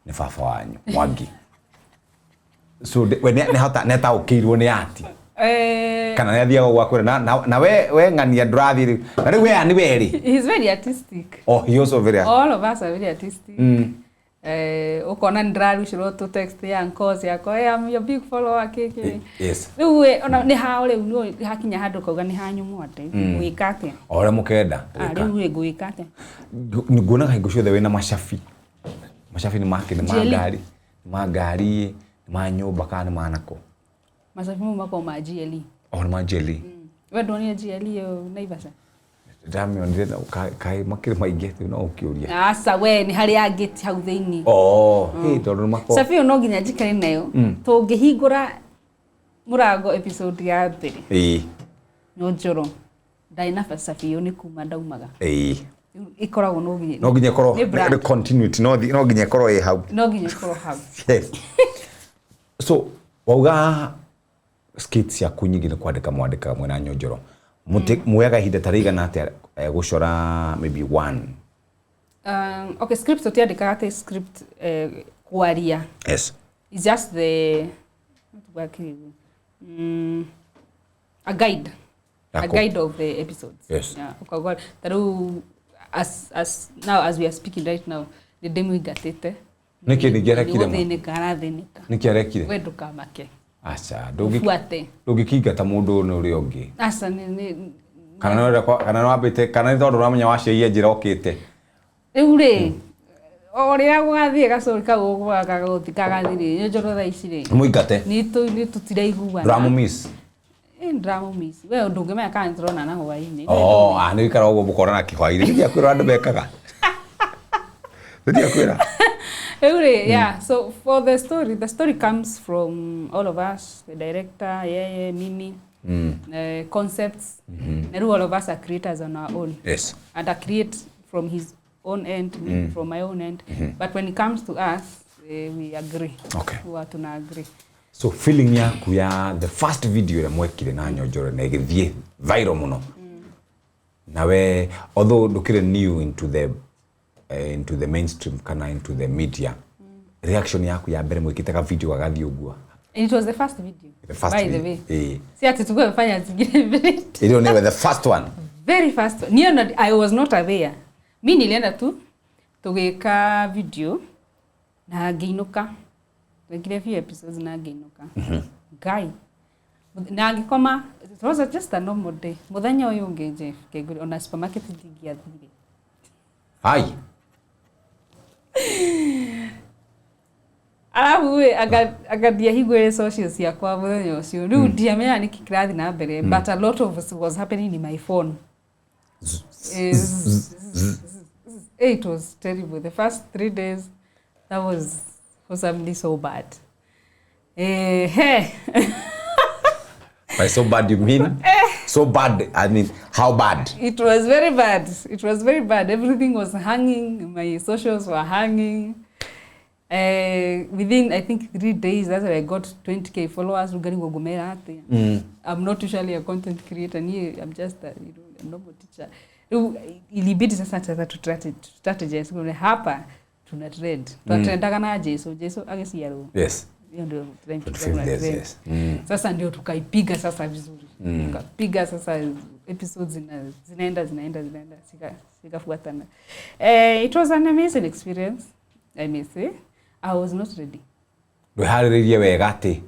Speaker 2: ni baba wanyu Mwangi. So we neta ukirwo ni ati kana ne thia gwakwira na we ngania ndurathiri na riu we ni weri.
Speaker 1: He's very artistic.
Speaker 2: Oh, he also very
Speaker 1: all of us are very artistic. Ukona ndrarushirwo to text ya cause yako I'm your big follower keke.
Speaker 2: Yes.
Speaker 1: Riu we ona ni ha uri no hakinya handu kauga ni hanyu mwate gwika atia
Speaker 2: ore mukenda
Speaker 1: riu we gwika atia
Speaker 2: nguona kaingo ciothe wina mashafi ni magari ma nyumba kana manako
Speaker 1: mashafi mu mako ma GLE.
Speaker 2: Oh, ma GLE.
Speaker 1: We ndoni GLE yo Naivasha.
Speaker 2: Dami onire kai makire maingi no ukiuria.
Speaker 1: Asa we ni hari ageti hau theini.
Speaker 2: Oh, hey tondu mako.
Speaker 1: Shafi no nginya njikare nayo. Tungihingura murango episode ya mbere. Nyojoro. Ndaina Shafi yo ni kuma ndaumaga. Ikoragwo no nginya
Speaker 2: korwo the continuity no nginya korwo hau.
Speaker 1: No nginya korwo hau.
Speaker 2: Yes. So wauga skits ya kunyingi ni kwandika mwandika mwena Nyojoro. Muyaga hida tarigana atia gucora maybe one.
Speaker 1: Okay, script utiandika ate script KURIA.
Speaker 2: Yes.
Speaker 1: It's just a guide. A guide of the episodes.
Speaker 2: Yes.
Speaker 1: Yeah. Ukagwa taru as now as we are speaking right now the demo igatete.
Speaker 2: Niki nigerekire
Speaker 1: mo.
Speaker 2: Niki arekire.
Speaker 1: We ndukamake.
Speaker 2: Acha ndugikingata mundu ni uri ungi.
Speaker 1: Acha ni
Speaker 2: kana no abite kana ni tondu ramenya waciia njira okite.
Speaker 1: Riu oria gwathie gacori kau gwaga guthikaga thiri Nyojoro tha ici ri.
Speaker 2: Muingate.
Speaker 1: Ni tutiraiguana.
Speaker 2: Drama miss.
Speaker 1: Drama miss. We ndungimenya kana turona na hwaini.
Speaker 2: Oh, ni ikara ugo mukora na kihwaini. Ndia kwira andu bekaga. Ndia kwira.
Speaker 1: Yeah, so for the story comes from all of us, the director, Mimi, concepts, and all of us are creators on our own.
Speaker 2: Yes.
Speaker 1: And I create from his own end, me from my own end. But when it comes to us, we agree.
Speaker 2: Okay.
Speaker 1: We are to agree.
Speaker 2: So feeling yaku ya the first video ya mwekire na Nyojoro na igithie viral muno. Nawe although ndukire new into the mainstream kana into the media, reaction yaku ya mbere mwikitaga video agathi ugua.
Speaker 1: It was the first video. By the way. Si ati tukwe fanya zingine vile.
Speaker 2: It was the first one.
Speaker 1: Very first one. I was not aware. Mimi nilienda tu tugeka video na ngeinuka. Wengine few episodes na ngeinuka. Guy. Na ngikoma, it was just a normal day. Muthenya uyu ngeje keguri ona supermarket ngigia thire.
Speaker 2: Hai.
Speaker 1: Arabu agadia higwe social ciakwa mũthenya ũcio rĩu ndiamenya nĩkĩ kĩrathi na mbere but a lot of it was happening in my phone. It was terrible. The first 3 days that was possibly so bad.
Speaker 2: By so bad you mean? So bad, I mean, how bad?
Speaker 1: It was very bad. It was very bad. Everything was hanging. My socials were hanging. Within, I think, 3 days, that's when I got 20k followers. I'm not usually a content creator. I'm just a normal teacher. Ilibidi sasa strategize. Hapa tuna trend. Tunatrendaga na Jesu agesiaro.
Speaker 2: Yes.
Speaker 1: Yes. Sasa ndio tukaipiga sasa vizuri. Tukapiga sasa episodes zinaenda sikafuatana. It was an amazing experience, I may say. I was not ready.
Speaker 2: Ndũharĩrĩirie wega atĩ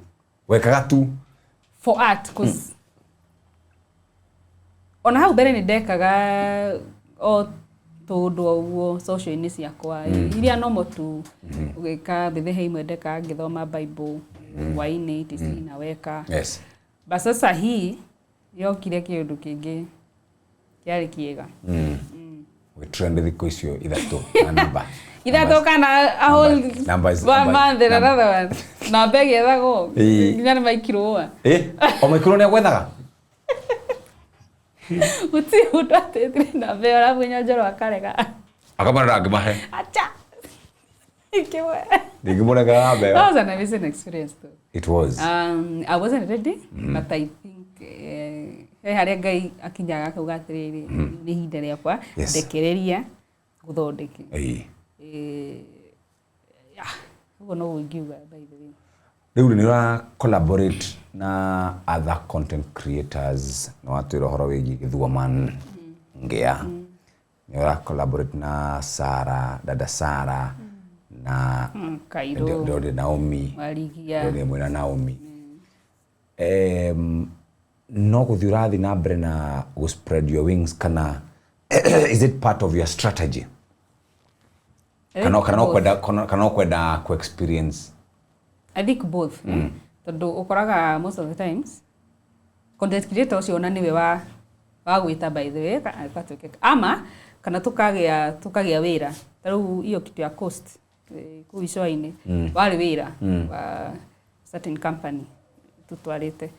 Speaker 2: wekaga tu
Speaker 1: for art because ona hau mbere nĩ ndekaga tondũ ũguo social-inĩ ciakwa iria normal tu ũgĩka mbĩthĩ imwe ndeka ngĩthoma Bible hwainĩ tisi na weka.
Speaker 2: Yes.
Speaker 1: But sasa hii yokire kĩũndũ kĩngĩ kĩarĩ kĩega.
Speaker 2: We trend thikũ icio ithatũ na namba.
Speaker 1: Ithatũ kana a whole one month and another one. Na begi ethagwo nginya nĩ maikirwo.
Speaker 2: O maikirwo nĩ agwethaga?
Speaker 1: Uti ũndũ atĩtire na mbeo arabu Nyojoro akarega.
Speaker 2: Akamara angĩmahe.
Speaker 1: Acha. Ikiwe.
Speaker 2: Ndingĩmũrega mbeo.
Speaker 1: That was an amazing experience though.
Speaker 2: It was.
Speaker 1: I wasn't ready, but I think harĩa Ngai akinyaga akauga atĩrĩrĩ nĩ ihinda rĩakwa ndekereria gũthondeke. Ũguo no ũngiuga by the way.
Speaker 2: Rĩu nĩ ũra collaborate na other content creators na watwĩra ũhoro wĩgiĩ 𝓲𝓽𝓮𝓻𝓪𝓬𝓽. Nĩ ũra collaborate na dada Sara na Kairo Naomi Marigia mwena Naomi. No gũthiĩ ũrathi na mbere na spread your wings kana is it part of your strategy? Kana kwenda ku experience?
Speaker 1: I think both. Tondũ ũkoraga most of the times content creator ũcio ona niwe wa gwĩta by the way ama kana tukagĩa wĩra. Tarĩu iyo kitu ya cost kũu icoa-inĩ warĩ wĩra wa certain company tutwarĩte.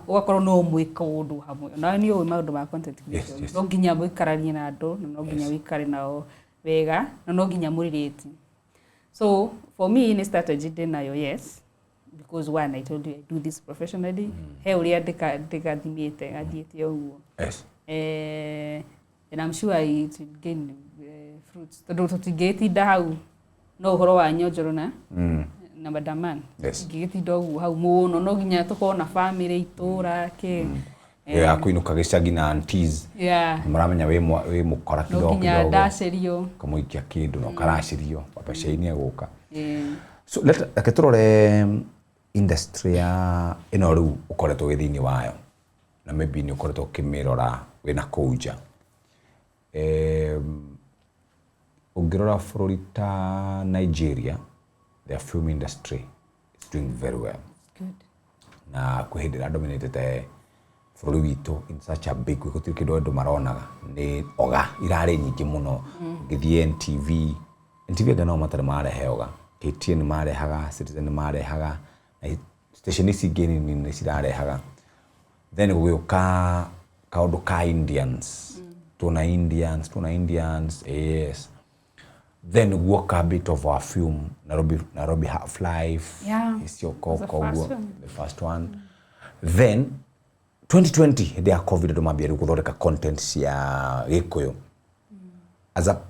Speaker 1: Ugakorwo no mwĩka ũndũ hamwe. Na nĩ ũĩ maũndũ ma content creation. No nginya mũikaranie na andũ, no nginya wĩkare nao wega, no nginya mũrĩrĩti. So for me in strategy denayo yes, because one I told you I do this professionally. He ũrĩa ndĩgathimĩte athiĩte ũguo.
Speaker 2: Yes.
Speaker 1: And I'm sure it will gain fruits. Tondũ tũtingĩtinda hau no ũhoro wa Nyojoro na Madaman.
Speaker 2: Yes.
Speaker 1: Ngĩtinda ũguo hau mũno no nginya tũkorwo na family itũra ke.
Speaker 2: Akũinũka gĩcagi na aunties. Mũramenya wĩ mũkora kidogo.
Speaker 1: No nginya ndacerio.
Speaker 2: Kamũikia kĩndũ no karacerio. Papacĩ-inĩ egũka. So reke tũrore industry ya ĩno rĩu ũkoretwo wĩ thĩinĩ wayo. Na maybe nĩ ũkoretwo ũkĩmĩrora wĩna kũu nja. Ũngĩrora bũrũri ta Nigeria, their film industry is doing very well.
Speaker 1: Good.
Speaker 2: Na kwĩ hĩndĩ ĩradominate bũrũri witũ in such a big way gũtirĩ kĩndũ andũ maronaga nĩ oga irarĩ nyingĩ mũno. Ngĩthiĩ NTV andũ no matarĩ marehe oga. KTN nĩ marehaga, Citizen nĩ marehaga, station ici ingĩ nini nĩ cirarehaga. Then gũgĩũka kaũndũ ka Indians. Tuna Indians, yes. Then walk a bit of our film, Nairobi Half-Life.
Speaker 1: Yeah,
Speaker 2: the first one. Then 2020 they are COVID to mabia gũthondeka content cia Kikuyu. As a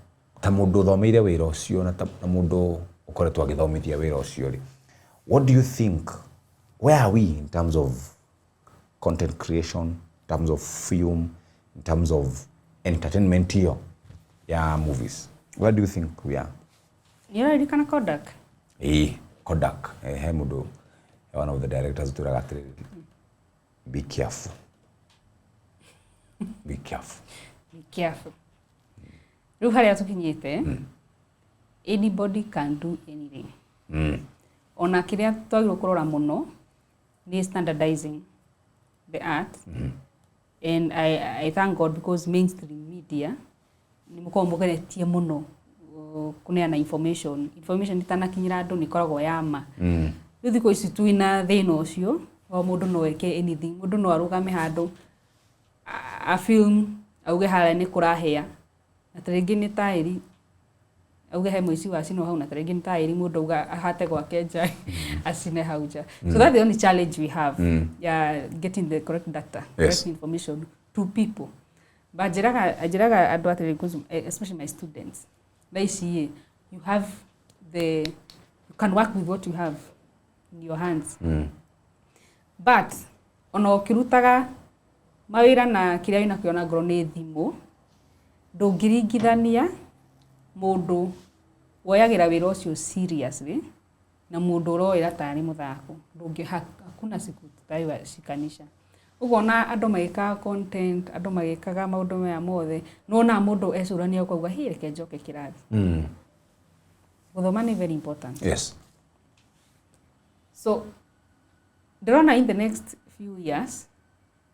Speaker 2: ta mũndũ thomeire wĩra ũcio na mũndũ ũkoretwo agĩthomithia wĩra ũcio rĩ. What do you think? Where are we in terms of content creation, in terms of film, in terms of entertainment here? Yeah, movies. Where do you think we are?
Speaker 1: You already kind of Kodak.
Speaker 2: Kodak. Hey, Mudo. One of the directors to Ragatri. Be careful. Be careful.
Speaker 1: Be careful. Rĩu harĩa tũkinyĩte, anybody can do anything. ona kiria twagirwo kurora muno ni standardizing the art. And I thank God because mainstream media ni mukombogeretie muno kuneana information itanakinyira andu ni koragwo yama. Thikũ ici twina thĩna ũcio o mũndũ no eke anything, mũndũ no arugame handũ a film auge hala ni kurahia na tarĩngĩ ni taĩri auge he mũici wa cino hau na tarĩngĩ ni taĩri mũndũ auga ahate gwake nja acine hau nja. So that's the only challenge we have, getting the correct data, correct information to people. But ajiraga andu atĩrĩ, especially my students, they see you can work with what you have in your hands. But ono kirutaga mawira na kiria ina kiona ngoro ni thimu ndũngĩringithania mũndũ woyagira wira ucio seriously na mũndũ ũroira tari muthako. Hakuna siku tutaiwashikanisha. Ugona andu magika content, andu magikaga maundu maya mothe, nona mundu ecurania kwa hire ke njoke kirathi. Guthoma ni very important.
Speaker 2: Yes.
Speaker 1: So ndĩrona in the next few years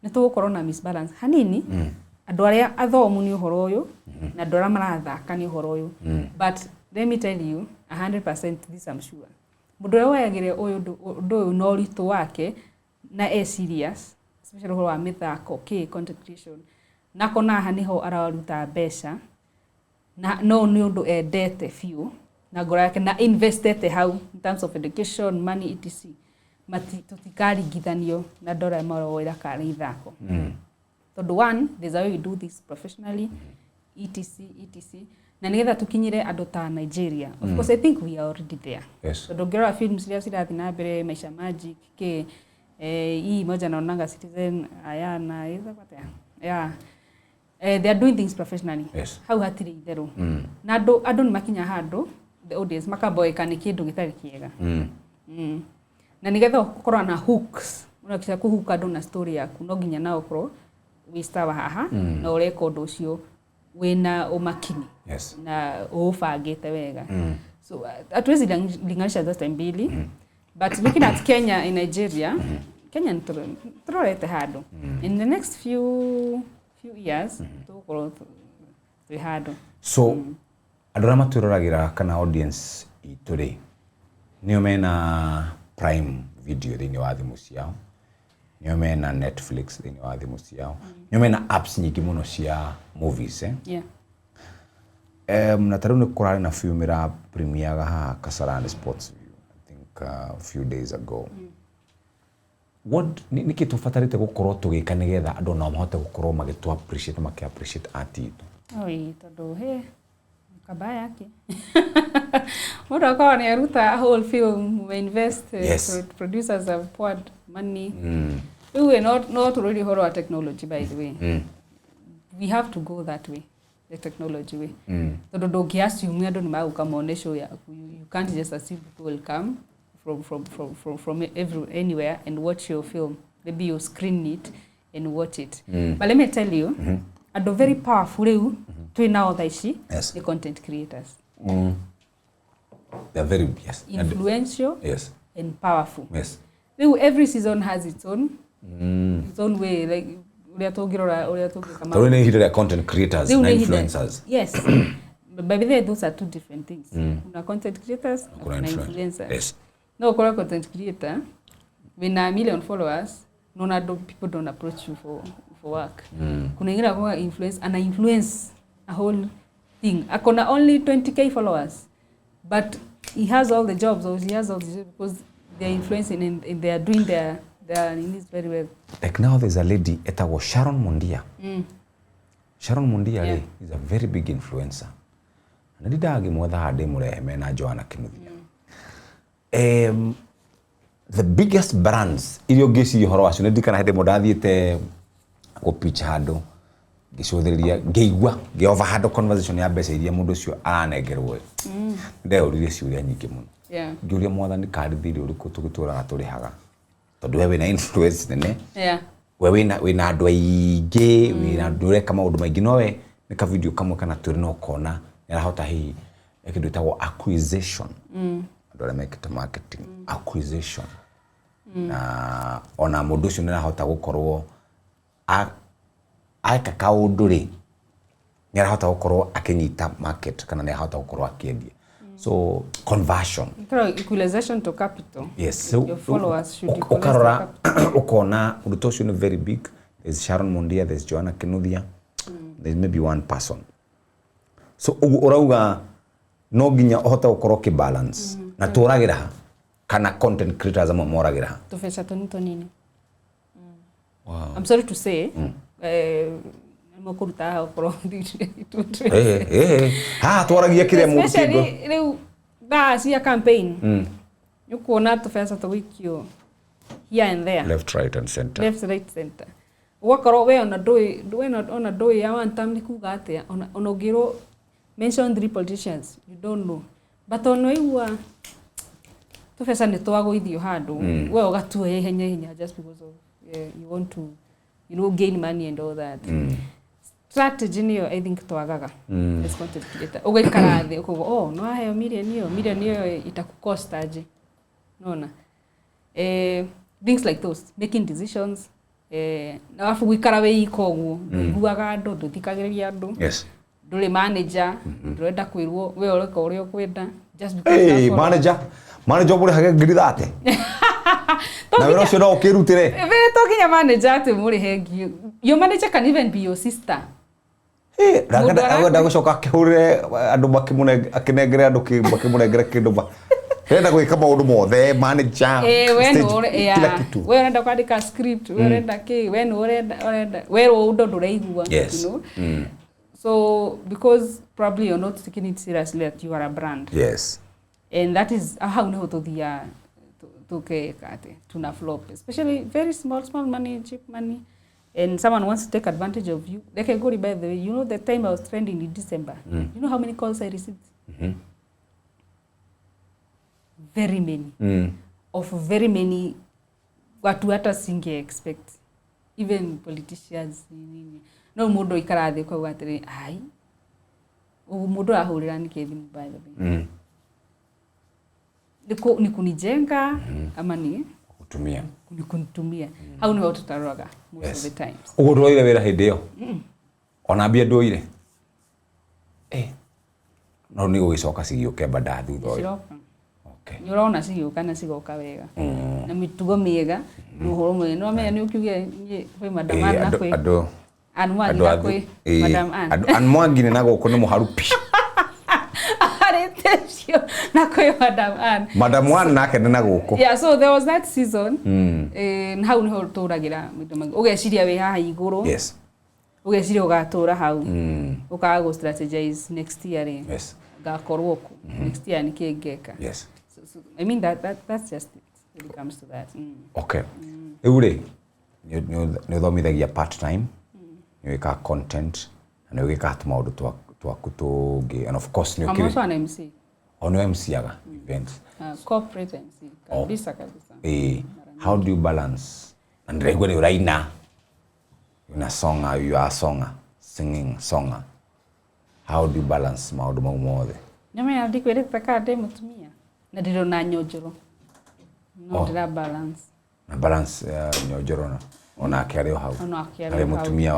Speaker 1: nĩ tũgũkorwo na misbalance hanini. Andu aria athomu ni uhoro uyu na andu aria marathaka ni uhoro uyu. But let me tell you 100% this I'm sure. Mundu uria wayagire uyu no ritu wake na serious, especially uhoro wa mithako, content creation, na kona haniho araruta mbeca na no ni undu endete few na ngoro yake na investete how in terms of education, money, etc. Mati tutikaringithanio na ndora maroira kari ithako. So the one, there's a way we do this professionally, etc. Na nigetha tukinyire andu ta Nigeria. Of course, I think we are already there.
Speaker 2: Yes.
Speaker 1: So ndongera films iria cirathi na mbere, Maisha Magic, hii moja naonanga Citizen, Ayana, they are doing things professionally.
Speaker 2: Yes.
Speaker 1: How hatiri itherũ. Na andu ni makinya handu, the audience makaboeka ni kindu gitari kiega. Na nigetha ukorwo na hooks, unakisha kuhuka andu na story yaku, no nginya na ukoro wistawa haha na ureka undu ucio wina umakini.
Speaker 2: Yes.
Speaker 1: Na ufagite wega. So atuwezi linganisha zote mbili. But looking at Kenya and Nigeria, Kenya nturorete handu. In the next few years, tukorwo twi handu.
Speaker 2: So andu aria matwĩroragira kana audience ituri nĩo mena Prime Video thĩinĩ wa thimũ ciao, nĩo mena Netflix thĩinĩ wa thimũ ciao, nĩo mena apps nyingĩ mũno cia movies. Na tarĩu nĩ kũrarĩ na film ĩra premiere haha Kasarani Sports View, I think a few days ago. What niki tufatarite gukorwo tugika nigetha andu no mahote gukorwo magitu appreciate art itu?
Speaker 1: Oi, tondu kabaya yake. Muda kwa ni aruta a whole film, we invest, producers have poured money. We were not really horror technology, by the way. We have to go that way, the technology way. Tondu ndungiassume andu ni maguka monesho yaku. You can't just assume people will come from anywhere and watch your film. Maybe you screen it and watch it. But let me tell you, andu very powerful reu twina othaici the content creators.
Speaker 2: They're very
Speaker 1: influential and powerful.
Speaker 2: Yes.
Speaker 1: Every season has its own way, like uria tungirora kama.
Speaker 2: So we need content creators and influencers.
Speaker 1: Yes. But by the way, those are two different things. Kuna content creators and influencers.
Speaker 2: Yes.
Speaker 1: No, content creator, when a million followers, people don't approach you for work. Kuna ingira kwa influence a whole thing. Akona only 20k followers, but he has all the jobs, or he has all the jobs because they're influencing and they are doing their in this very well.
Speaker 2: Like now there's a lady etago Sharon Mundia. Sharon Mundia is a very big influencer. Nadidagi mwetha hade murehe na Joanna Kimuthia. The biggest brands irio gisi horo wacio ndikana hede mudathiete go pitch handu gicũthĩrĩria ngeigua ngeova handu conversation ya mbeca iria mundu ucio aranengerwo. Ndeũrire ciũria nyingĩ mũno. Ngĩũria mwathani kandi thiri ũrĩkũ tũgĩtũraga tũrĩhaga. Tondũ we wĩna influence nene. We wĩna andũ aingĩ, wĩna andũ ũreka maũndũ maingĩ, nowe nĩ ka video kamwe kana twĩrĩ no kona yarahota hihi kĩndũ gĩtagwo acquisition andå arä a mekite marketing acquisition na ona må ndå å cio nä arahota gå korwo aika kaå ndå rä nä arahota gå korwo akänyita market kana nä arahota gå korwo akäendia so conversion
Speaker 1: equalization to capital.
Speaker 2: Yes,
Speaker 1: so your followers should
Speaker 2: ukarora ukona undu to cio very big. There's Sharon Mondia, there's Joanna Kinuthia, there's maybe one person. So urauga no ginya ohota gukorwo ki balance na turagira kana content creators amwe moragira
Speaker 1: tufeca tonini. Wow. I'm sorry to say mokuruta ha ukoro
Speaker 2: twaragia kiria mundu
Speaker 1: kigo riu cia campaign yukuona tufeca tugikio here and there,
Speaker 2: left right center
Speaker 1: wakoro we ona doi ya one time ni kuga atia ona ngiro mention 3 politicians you don't know but ono igua tufeca ni twagoithio handu we ugatua henya just because of you want to gain money and all that. Strategy niyo I think twagaga as content creator ugaikara thi ukugo no ahe million niyo itakucost aje nona things like those, making decisions na afu gwikara we ikogu iguaga andu nduthikagiriria andu nduri manager ndurenda kwirwo we ureka uria ukwenda just because
Speaker 2: manager muri hage ngiri thate na wero cio no ukirutire
Speaker 1: we to kinya manager ati muri hengi your manager can even be your sister
Speaker 2: ndagenda gucoka akihurire andu akinengere andu bakimunengere kindu ba renda gwika maundu mothe manager
Speaker 1: kila kitu we urenda kwandika script we urenda ki we no urenda we undo ndureigua
Speaker 2: you know
Speaker 1: so because probably you're not taking it seriously that you are a brand, and that is how no tuthia tukekate tuna flop, especially very small money, cheap money, and someone wants to take advantage of you. They can go by the way, you know the time I was trending in December, you know how many calls I received? Very many. Of very many watu hata singe expect, even politicians. No mundu ikarathi kwa gwatiri ai mundu ahurira nikethimu by the way ni kunijenga ama ni kunitumia how ni watu taroga most of the times
Speaker 2: ugodoire wera hindeo ona bia ndoire no ni gugicoka cigioke bada thutha uyu
Speaker 1: nyurona cigioka na cigoka wega na mitugo miega nuhoro mwe no menya ni ukiuge kwi madam na kwi Anmwangi na kwi madam
Speaker 2: Anmwangi na guku ni muharupi
Speaker 1: aretesio na kwi
Speaker 2: madam Ann nake ni na guku
Speaker 1: so there was that season how ni ho turagira ugeciria we haha iguru ugeciria ugatura hau ukaga go strategize next year gakorwo ku next year ni kingeka so I mean that's just it when it comes to that.
Speaker 2: Okay eure ni thomithagia part time weka content na weka maundu twaku tungi, and of course
Speaker 1: I'm also an MC.
Speaker 2: Ono MC aga events
Speaker 1: corporate MC kabisa.
Speaker 2: How do you balance and regular right now in a song, you are a songer singing songer, how do you balance maundu mau mothe?
Speaker 1: Nyame ndikwire takade mutumia na ndiro na Nyojoro no ndira balance
Speaker 2: na balance Nyojoro no ona akiario hau ari mutumia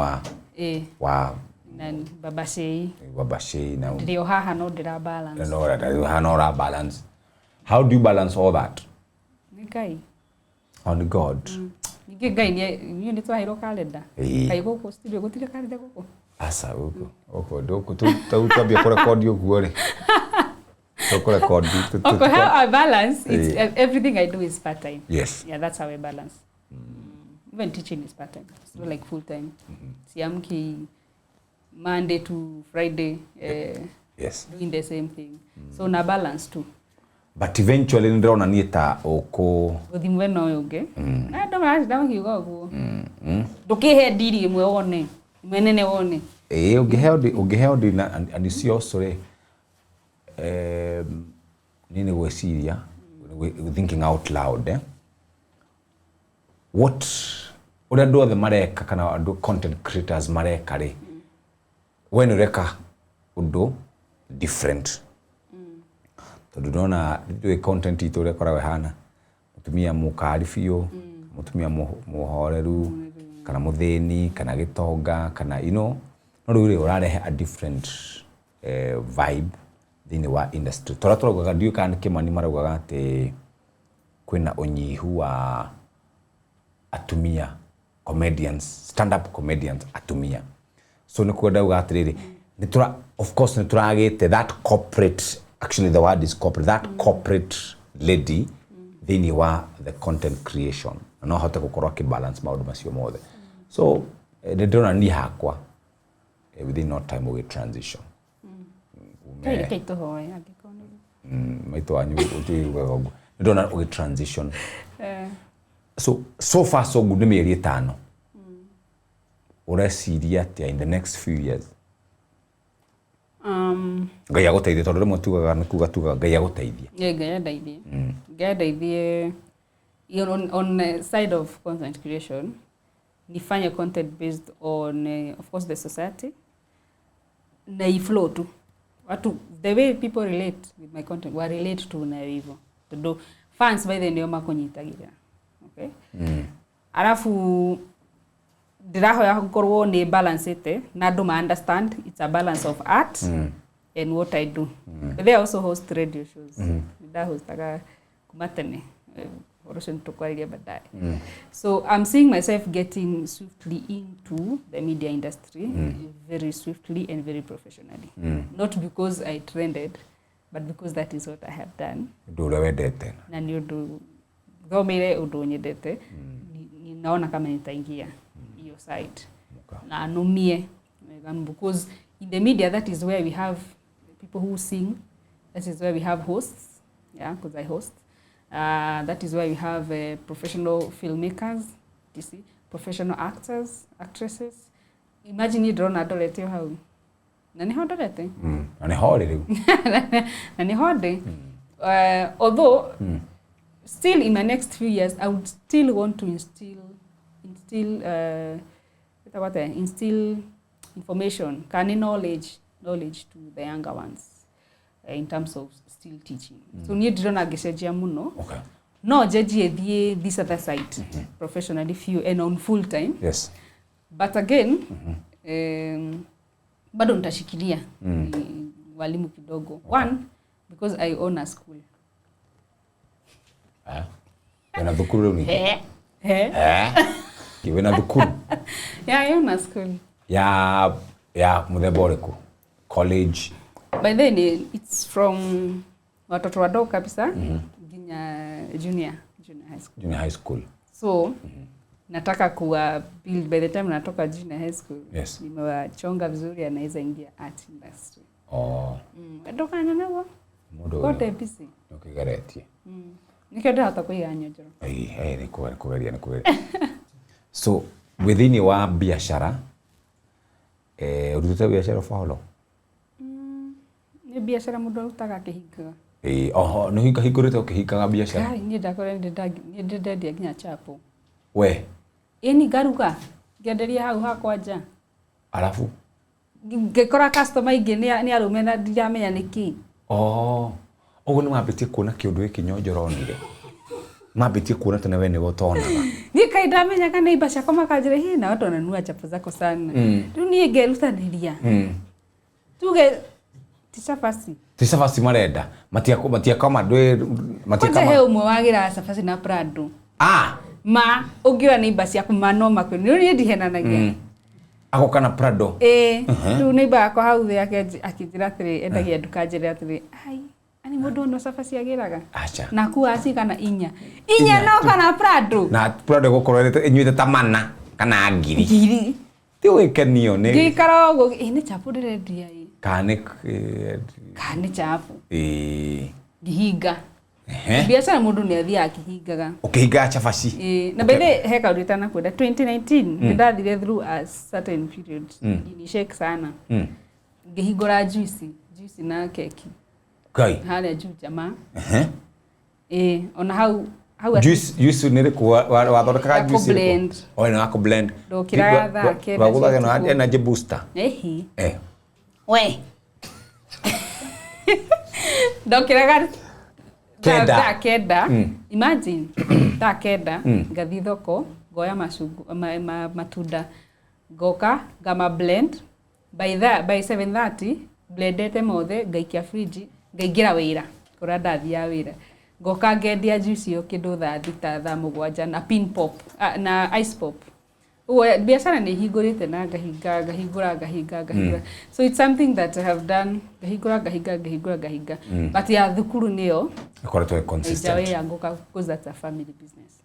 Speaker 2: wa
Speaker 1: nan babashei
Speaker 2: na
Speaker 1: ndio haha no ndira balance
Speaker 2: no ra balance. How do you balance all that?
Speaker 1: Nikai
Speaker 2: on God
Speaker 1: nikai ni ni twahiro calendar kai goko studio gotire calendar goko
Speaker 2: asa uko doko tu tabia ku record uguo ri to record
Speaker 1: okay, how I balance it's everything I do is part time. That's how I balance. Even teaching is part time, it's not like full time. Siamki Monday to Friday doing the same thing, so na balance too.
Speaker 2: But eventually ndona nieta oko
Speaker 1: uthimwe no yuge ndo kiugo guo ndukihe ndiri imwe wone menene wone ungeheo ndi and see also nini gweciria thinking out loud what uria andu othe mareka kana andu content creators mareka ri when ureka undu different
Speaker 2: tondu ndona ndwe content itu ria koragwo hana mutumia mukaribio mutumia muhoreru kana muthini kana gitonga kana no riu urarehe a different vibe thini wa industry toratugaga ndio kana kimani maraugaga ati kwina unyihu wa atumia comedians, stand-up comedians atumia. So nikwenda uga atiriri of course nituragite that corporate, actually the word is corporate, that corporate lady thini wa the content creation no hata gukorwa ki balance maundu macio mothe. So ndona ni hakwa within no time we transition.
Speaker 1: Kaito hoya agikoni.
Speaker 2: Maito anyu utiuga ndona we transition. So far so good me 5. Ureciria atia in the next few years? Ngai aguteithie tondu rimwe tugaga nikuga Ngai aguteithie.
Speaker 1: Ngai adeithie. Ngai adeithie on the side of content creation. Nifanye content based on of course the society. Na iflow tu. Watu the way people relate with my content, wa relate to na hivyo. Todo fans by the ndio makonyitagira. Okay? Arafu ndiraho ya gukorwo ni balance ite na do understand it's a balance of art and what I do. But they also host radio shows. Nda hostaga kumatene oroshen tukwaria badai. So I'm seeing myself getting swiftly into the media industry very swiftly and very professionally. Not because I trended, but because that is what I have done.
Speaker 2: Do wedete.
Speaker 1: Na ndio do thomire undu nyendete. Ninaona kama nitaingia hiyo side. Na numie because in the media that is where we have people who sing. That is where we have hosts. Yeah, because I host. That is why we have professional filmmakers, you see, professional actors, actresses. Imagine you drone adolete how. Nani hodorete? Nani
Speaker 2: hode.
Speaker 1: Nani hode. Although still in my next few years I would still want to instill information, knowledge to the younger ones in terms of still teaching. So ni drona gesejia muno.
Speaker 2: Okay.
Speaker 1: No jeji this other side professionally few and on full time.
Speaker 2: Yes.
Speaker 1: But again bado nitashikilia walimu kidogo. Okay. One, because I own a school.
Speaker 2: Yana dhukuru ni? Kiwena dhukuru?
Speaker 1: Yeah, I own a school.
Speaker 2: Ya muthemba uriku? College?
Speaker 1: By then it's from watoto wadogo kabisa junior high school.
Speaker 2: Junior high school.
Speaker 1: So nataka kuwa build by the time natoka junior high school.
Speaker 2: Yes.
Speaker 1: Nimewachonga vizuri anaweza ingia art industry. Ndoka nanawa. Kote PC.
Speaker 2: Ukigaretie.
Speaker 1: Nikenda hata kwa Nyojoro.
Speaker 2: Nikugaria. So within wa biashara urutete biashara faholo?
Speaker 1: Ni biashara mudo utaka kihinga.
Speaker 2: No hingurite ukihinga biashara.
Speaker 1: Ni ndakora ndendia nginya chapo.
Speaker 2: We.
Speaker 1: Eni garuga. Ngenderia hau hakwa nja.
Speaker 2: Alafu
Speaker 1: ngekora customer ingi ni arume na ndiramenya niki.
Speaker 2: Ogo ni mabitie kuona kiundu giki Nyojoro nire. Mabitie kuona tena we ni gotonaga.
Speaker 1: Ni kaidamenya kana ibasha kama kajire hii na watu wananua chapo zako sana. Ni ngerutaniria. Tuge tisafasi marenda matia kama ndwe matia kama he umwe wagira safasi na Prado ma ugira neighbor cia mano makwe ni ndihenanagia
Speaker 2: ako kana Prado
Speaker 1: tu neighbor ako hau the akijira atiri endagia nduka njire atiri ai ani mundu no safasi agiraga na ku asi kana inya no kana Prado
Speaker 2: na Prado gukorete inyuite tamana kana ngiri ti wekenio ni
Speaker 1: gikara go ni chapo ndirendia
Speaker 2: kane
Speaker 1: chapo gihiga biashara mundu ni athia akihingaga
Speaker 2: ukihinga chafaci
Speaker 1: na bethe heka uritana kwenda 2019 ndathire through a certain period ni shake sana ngihingura juice na keki
Speaker 2: kai
Speaker 1: hale juu jamaa ona how
Speaker 2: juice ni ku wathoreka juice na ku blend
Speaker 1: do kiratha kera
Speaker 2: waguthage no energy booster
Speaker 1: we Ndokiraga
Speaker 2: Kenda.
Speaker 1: Kenda. Imagine kenda ngathi thoko ngoya macungu matunda ngoka ngama blend by 7:30 blendete mothe ngaikia fridge ngaingira wira kura ndathia wira ngoka ngendia juice yo kindu thaa mugwanja na pin pop na ice pop. Biashara ni hingurite na ngahinga. So it's something that I have done ngahinga. But ya thukuru niyo
Speaker 2: Ikoretwo consistent.
Speaker 1: Ijawe yangu because that's a family business.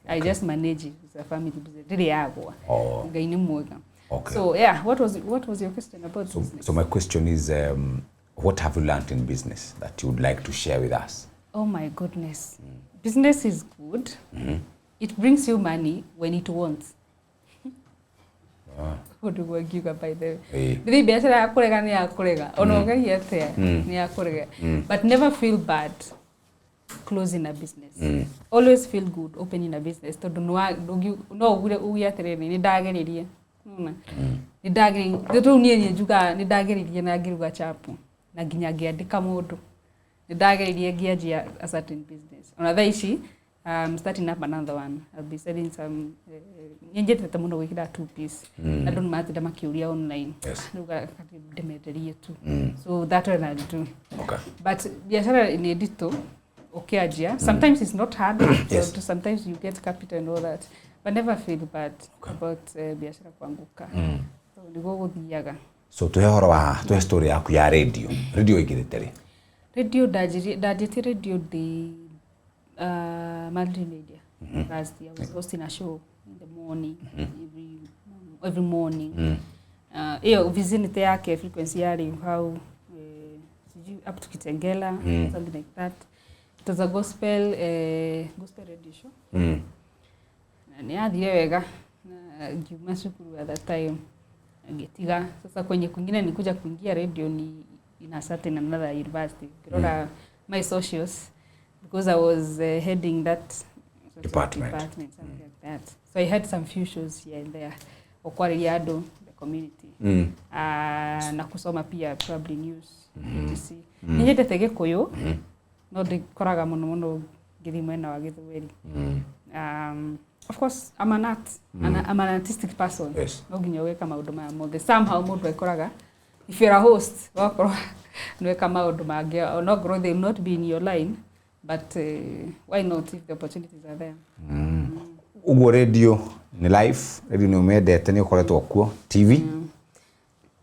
Speaker 1: I just manage it. It's a family business. Really yagwa. Ngai ni mwega.
Speaker 2: Okay.
Speaker 1: So yeah, what was your question about business?
Speaker 2: So my question is what have you learned in business that you would like to share with us?
Speaker 1: Oh my goodness. Business is good. It brings you money when it wants. What do we give by the way? The biashara ya kurega ni ya kurega. Onogeria atia ni ya kurega. But never feel bad closing a business. Always feel good opening a business. Tondu no ugire atiriri ni ndageririe. Ni ndageririe. Tondu nie njuga ni ndageririe na ngiruga chapu. Na nginya ngiandika mundu. Ni ndageririe ngianjia a certain business. Ona thaici I'm starting up another one. I'll be selling some nyenjete muno gwikira 2-piece. I don't matter the makiuria online.
Speaker 2: Yes.
Speaker 1: Nuga demeterie tu. So that one I'll do.
Speaker 2: Okay.
Speaker 1: But biashara ni edito ukiajia. Sometimes it's not hard. Yes. So sometimes you get capital and all that. But never feel bad about biashara kuanguka. So nigo guthiaga.
Speaker 2: So tuhe horo wa tuhe story yaku ya radio. Radio igirite
Speaker 1: Radio dajiti radio di multimedia. Last year I was hosting a show in the morning, every morning. Vicinity yake frequency yari how up to Kitengela, something like that. It was a gospel radio show. Ni athire wega Juma shukuru at that time ngetiga sasa kwenye kwingine nikuja kuingia radio ni in a certain another university. Kirora my socials because I was heading that department, something like that. So I had some few shows here and there. Okwariado, the community. Na kusoma pia probably news. Nijete tege koyo. No ndikoraga muno ngithi mwena wa Githuweri. Of course I'm an artistic person.
Speaker 2: Yes.
Speaker 1: No nginya weka maundu ma mothe somehow mundu ekoraga if you're a host wakoro nweka maundu mage no grow they will not be in your line. But why not if the opportunities are there?
Speaker 2: Ugo radio ni live, radio ni umedete ni ukoretwo kuo, TV?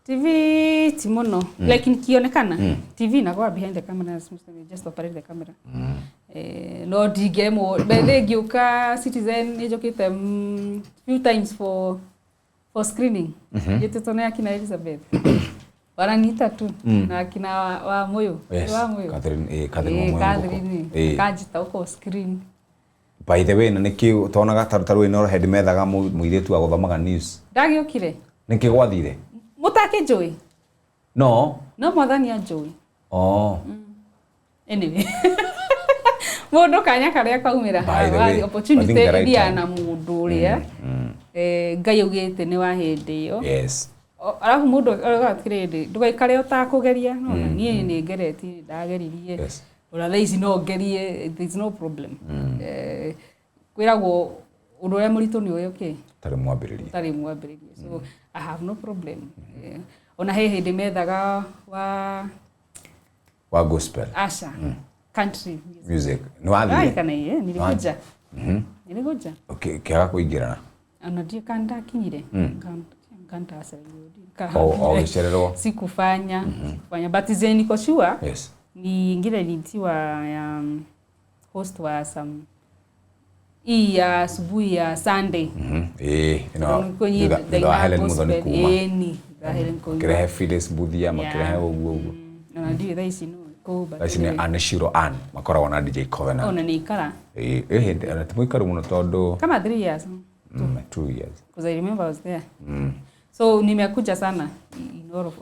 Speaker 1: TV timono, like nikionekana. TV nagoa behind the camera, just operate the camera. No digemo, bende giuka Citizen ejokite few times for screening. Yetotone akina Elizabeth. Wananiita tu na kina wa moyo.
Speaker 2: Yes.
Speaker 1: Wa moyo.
Speaker 2: Catherine.
Speaker 1: Kajita uko screen.
Speaker 2: By the way, na niki utonaga taru ino head methaga muiretu wa guthomaga news.
Speaker 1: Ndagiukire.
Speaker 2: Niki gwathire?
Speaker 1: Mutake joy.
Speaker 2: No.
Speaker 1: No mwathani ya joy. Anyway. Mundu kanya karia kaumira ha opportunity ndia na mundu uria ngai ugite ni wa hindi yo.
Speaker 2: Yes.
Speaker 1: Alafu mundu agatirindi ndugaikare utakugeria no nie ni ngereti ndageririe ora thaici no ngerie there is no problem kwiragwo undu uria muritu ni uyu ki
Speaker 2: tari mwambiririe
Speaker 1: so I have no problem ona he hindi methaga wa
Speaker 2: gospel
Speaker 1: asha country
Speaker 2: music no athi
Speaker 1: kana nilikuja
Speaker 2: okay kiaga kuingirana
Speaker 1: ana ndio kanda kinyire kanta
Speaker 2: gisherero
Speaker 1: sikufanya but zeni niko sure
Speaker 2: yes
Speaker 1: ni ingine nitiwa host wa some ya asubuhi ya Sunday
Speaker 2: kwenye Helen Muthoni kuma
Speaker 1: Helen ko
Speaker 2: kirehe Phyllis Buthia makirehe uguo
Speaker 1: na ndio thaisi no ko
Speaker 2: thaisi ni Aneshiro Ann makoragwo na DJ Covenant
Speaker 1: ona ni ikara
Speaker 2: hindi anatumikaru muno tondu
Speaker 1: kama 3 years
Speaker 2: 2 years
Speaker 1: because I remember I was there so nimekuja sana in all of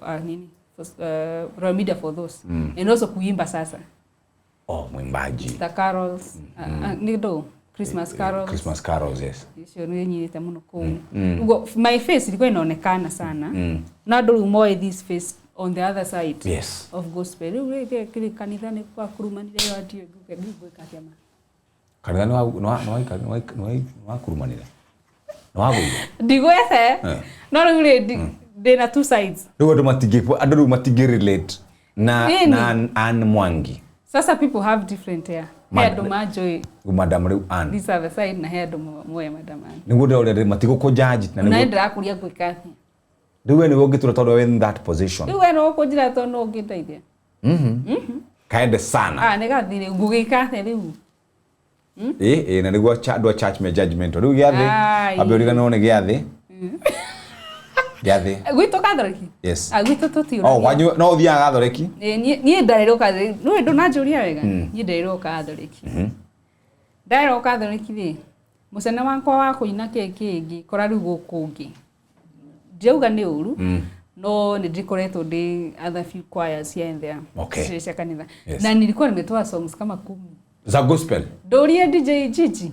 Speaker 1: media for those and also kuimba sasa
Speaker 2: mwimbaji
Speaker 1: the carols nido Christmas carols
Speaker 2: yes
Speaker 1: sio nyirite muno ko ugo my face ilikuwa inaonekana sana na ndo umoe this face on the other side
Speaker 2: Yes.
Speaker 1: of gospel. Riu rĩrĩ kĩrĩ kanitha nĩ kwa kurumanire yo atio ngwĩka atĩa ma.
Speaker 2: Kanitha no kurumanire. No agũire.
Speaker 1: Ndigwete. No rĩu rĩ ndĩna two sides.
Speaker 2: Rĩu andũ matingĩ relate na Ann Mwangi.
Speaker 1: Sasa people have different hair. Head majoy.
Speaker 2: Madam rĩu Ann.
Speaker 1: This other side na head moya madam Ann.
Speaker 2: Nĩguo ndĩrore matigũkũ judge
Speaker 1: na nĩguo ndĩrakũria gwĩka atĩa.
Speaker 2: Rĩu we nĩwe ũngĩtũra tondũ in that position.
Speaker 1: Rĩu we no ũkũnjĩra tondũ no ũngĩndeithia.
Speaker 2: Kaende sana.
Speaker 1: Nĩ gathire ngũgĩka atĩa rĩu.
Speaker 2: Na nĩguo andũ a church me judgment. Rĩu gĩathĩ ambe ũriganĩrwo nĩ gĩathĩ. Gĩathĩ.
Speaker 1: Gwitũ Gathoreki?
Speaker 2: Yes.
Speaker 1: Gwitũ tũtiũragia.
Speaker 2: Wanyu no ũthiaga Gathoreki?
Speaker 1: Niĩ ndarĩrwo Gathoreki. Nĩwe ndũnanjũria wega. Niĩ ndarĩrwo Gathoreki. Ndarĩrwo Gathoreki rĩ. Mũcene wakwa wa kũina kĩngĩ kora rĩu gũkũ ngĩ. Ndĩrauga nĩ ũru. No nilikoretwo ndi other few choirs here and there.
Speaker 2: Okay.
Speaker 1: Cia kanitha. Na nilikuwa nimetoa songs kama 10.
Speaker 2: Za gospel.
Speaker 1: Doria DJ Chichi.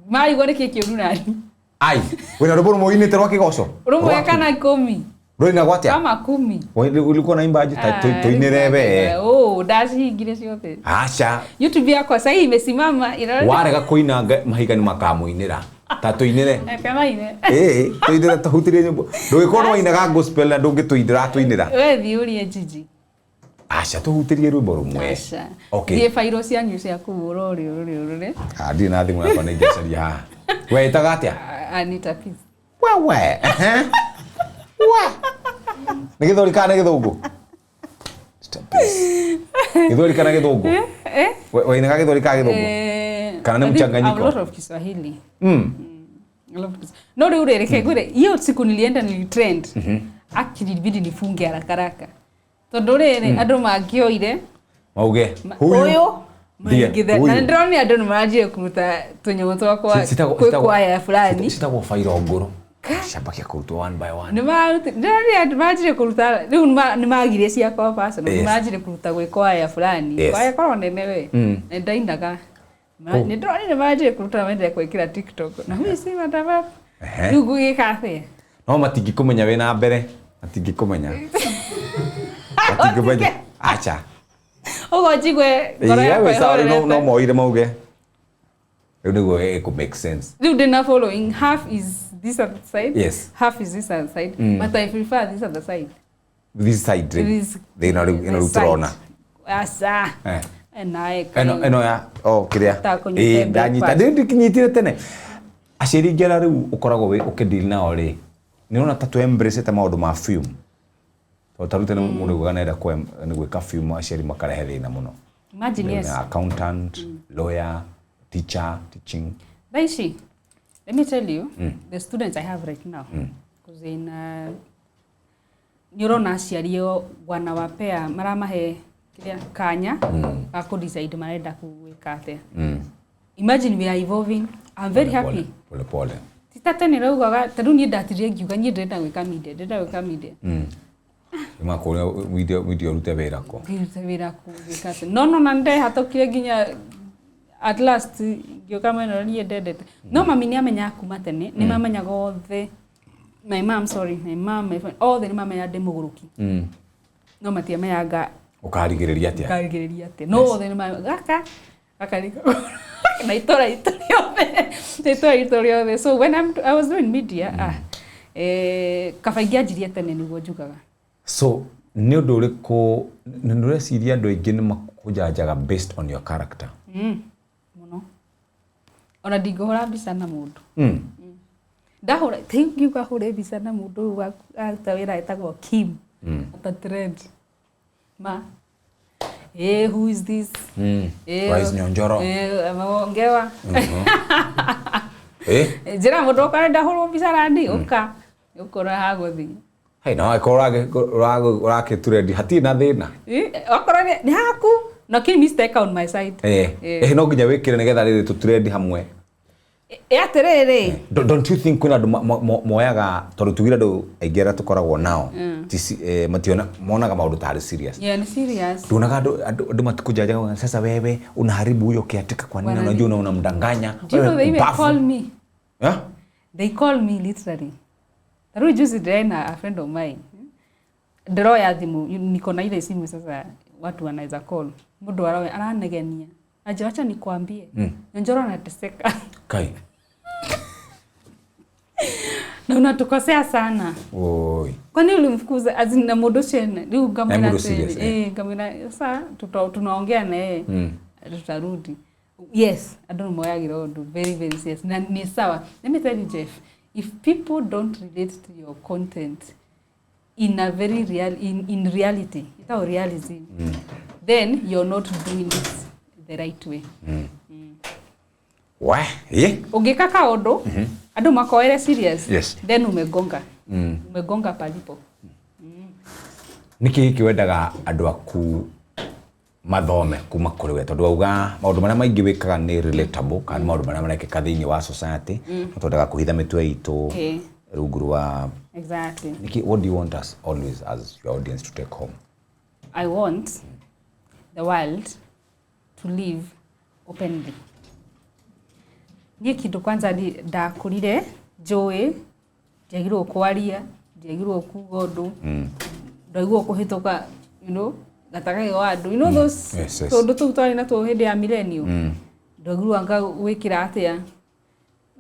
Speaker 1: Mai gore kĩũru nani.
Speaker 2: Ai, wena rũbũ rũmoinĩte rwa kĩgoco.
Speaker 1: Rũmwe kana 10.
Speaker 2: Rũina gwatia?
Speaker 1: Kama 10.
Speaker 2: Ulikuwa naimba aje tuinire we?
Speaker 1: Ndacihingire ciothe.
Speaker 2: Acha.
Speaker 1: YouTube yako sasa imesimama inaona.
Speaker 2: Warega kuina mahiga ni makamuinira. Tatuinire.
Speaker 1: Kamaine.
Speaker 2: Tuinire tahutirie nyimbo. Ndũgĩkorwo wainaga gospel na ndũngĩtuindira tuinira.
Speaker 1: We thiũrie Chichi.
Speaker 2: Acha tuhutirie rwĩmbo rũmwe.
Speaker 1: Acha.
Speaker 2: Okay.
Speaker 1: Thiĩ fairo cianyu cia kũhũra ũrĩ.
Speaker 2: Ndirĩ na thimũ yakwa nĩ ngĩcaria haha. We ĩtaga atĩa?
Speaker 1: Anita Peace.
Speaker 2: Wewe. Nĩ gĩthũri kana nĩ gĩthũngũ? Gĩthũri kana gĩthũngũ? Wainaga gĩthũri kana gĩthũngũ? Kana nĩ mchanganyiko?
Speaker 1: A lot of Kiswahili. No rĩu reke ngwĩre hiyo siku nilienda nilitrend. Actually ilibidi nifunge haraka. Tondũ rĩrĩ andũ mangĩoire
Speaker 2: mauge
Speaker 1: huyu maingithe na ndĩrona andũ nĩ maranjire kũruta tũnyamũ twakwa kwĩ kwaya fulani
Speaker 2: citagwo fairo ngũrũ ciambagia kũrutwo one by one
Speaker 1: ndĩrona andũ maranjire kũruta rĩu nĩ magire ciakwa personal nĩ maranjire kũruta gwĩ kwaya fulani kwaya korwo nene we na ndainaga nĩ ndĩrona nĩ maranjire kũruta mendere kwĩkĩra TikTok na huyu si madaba rĩu ngũgĩka atĩa
Speaker 2: no matingĩkũmenya wĩ na mbere matingĩkũmenya matingĩmenya acha
Speaker 1: ogo jigwe
Speaker 2: no moire mauge rĩu nĩguo it make sense
Speaker 1: rĩu ndĩna following half is this other side
Speaker 2: yes
Speaker 1: half is this other side but I prefer this other side
Speaker 2: this side they know rũtrona
Speaker 1: asa nae
Speaker 2: eno ya kĩrĩa ndanyita ndĩkinyitire tene aciari ngera rĩu ũkoragwo ũkĩdeal nao rĩ nĩona ta tu embrace ta maũndũ ma film tarute nĩ mũndũ gũganĩra nĩ gwĩka film aciari makarehe thĩna mũno
Speaker 1: imagine yes
Speaker 2: accountant lawyer teacher teaching
Speaker 1: Daishi let me tell you the students I have right now because in Nyojoro aciario wanawapea maramahe kĩrĩa kanya ga decide marenda gwĩka atĩa imagine we are evolving I'm very happy
Speaker 2: pole
Speaker 1: tata nĩ raugaga tondũ niĩ ndatire ngiuga niĩ ndĩrenda gwĩka media
Speaker 2: Makore video rute wĩra ko.
Speaker 1: Because no na ndehatũkire nginya at last ngĩoka mwena niĩ ndendete. No mami nĩ amenya kuma tene nĩ mamenyaga othe. My mom my friend all the nĩ mamenya ndĩ mũgũrũki. No matiamenyaga
Speaker 2: ũkarigĩrĩria atĩa.
Speaker 1: No othe nĩ mamenya gaka na itora yothe. So when I was doing media kabaingia njirie tene nĩguo njugaga.
Speaker 2: So nĩ ũndũ ũrĩkũ nĩ ũreciria andũ aingĩ nĩ makũjanjaga based on your character
Speaker 1: mũno ona ndingĩhũra mbica na mũndũ ndahũra ngiuga hũre mbica na mũndũ aruta wĩra etagwo Kim ata trend ma who is this
Speaker 2: why is Nyojoro
Speaker 1: maongewa njĩra mũndũ ũkarenda hũrwo mbica randi ũkora hagũthiĩ
Speaker 2: hey no ũrake turendi hatirĩ na thĩna
Speaker 1: okorwo nĩ haku no kill mistake on my side
Speaker 2: no nginya wĩkĩre nĩgetha rĩrĩ tũturendi hamwe
Speaker 1: atĩrĩrĩ
Speaker 2: don't you think kwĩna andũ moyaga tondũ tugire andũ aingĩ arĩa tũkoragwo nao monaga maũndũ tarĩ serious
Speaker 1: ni serious
Speaker 2: tuonaga andũ matikũjanjaga sasa wewe unaharibu huyo kiatika kwa nini unajua unamdanganya
Speaker 1: they call me literally Taru juzi a friend of mine ndero ya thimu niko na ile simu sasa watu wanaweza call mundu aranegenia aje acha nikwambie Nyojoro anateseka
Speaker 2: Kai.
Speaker 1: na unatukosea sana.
Speaker 2: Oi.
Speaker 1: Kwani ulimfukuza azina mundu chene riu ngamwira ngamwira sasa tunaongea na yeye tutarudi. Yes, I don't moyagira undu very very serious na ni sawa. Let me tell you Jeff, if people don't relate to your content in a very in reality, without realism, then you're not doing it the right way.
Speaker 2: Why? Yeah.
Speaker 1: Ugika kaondo, adu makoere serious.
Speaker 2: Yes.
Speaker 1: Then umegonga. Umegonga palipo.
Speaker 2: Niki kiwendaga andu aku mathome kuma kuri we tondu auga maundu maria maingi wikaga ni relatable kana maundu maria marekeka thiini wa society twendaga kuhitha mitwe itu rungu rwa.
Speaker 1: Exactly.
Speaker 2: Niki, what do you want us always as your audience to take home? I
Speaker 1: want the world to live openly. Ni kindu kwanza ndakurire njui njagirwo kwaria njagirwo kuga undu ndaigwo kuhituka gatagai wa andu those tondu tu twari na tu hindi ya millennium ndaigirwo anga wikira atia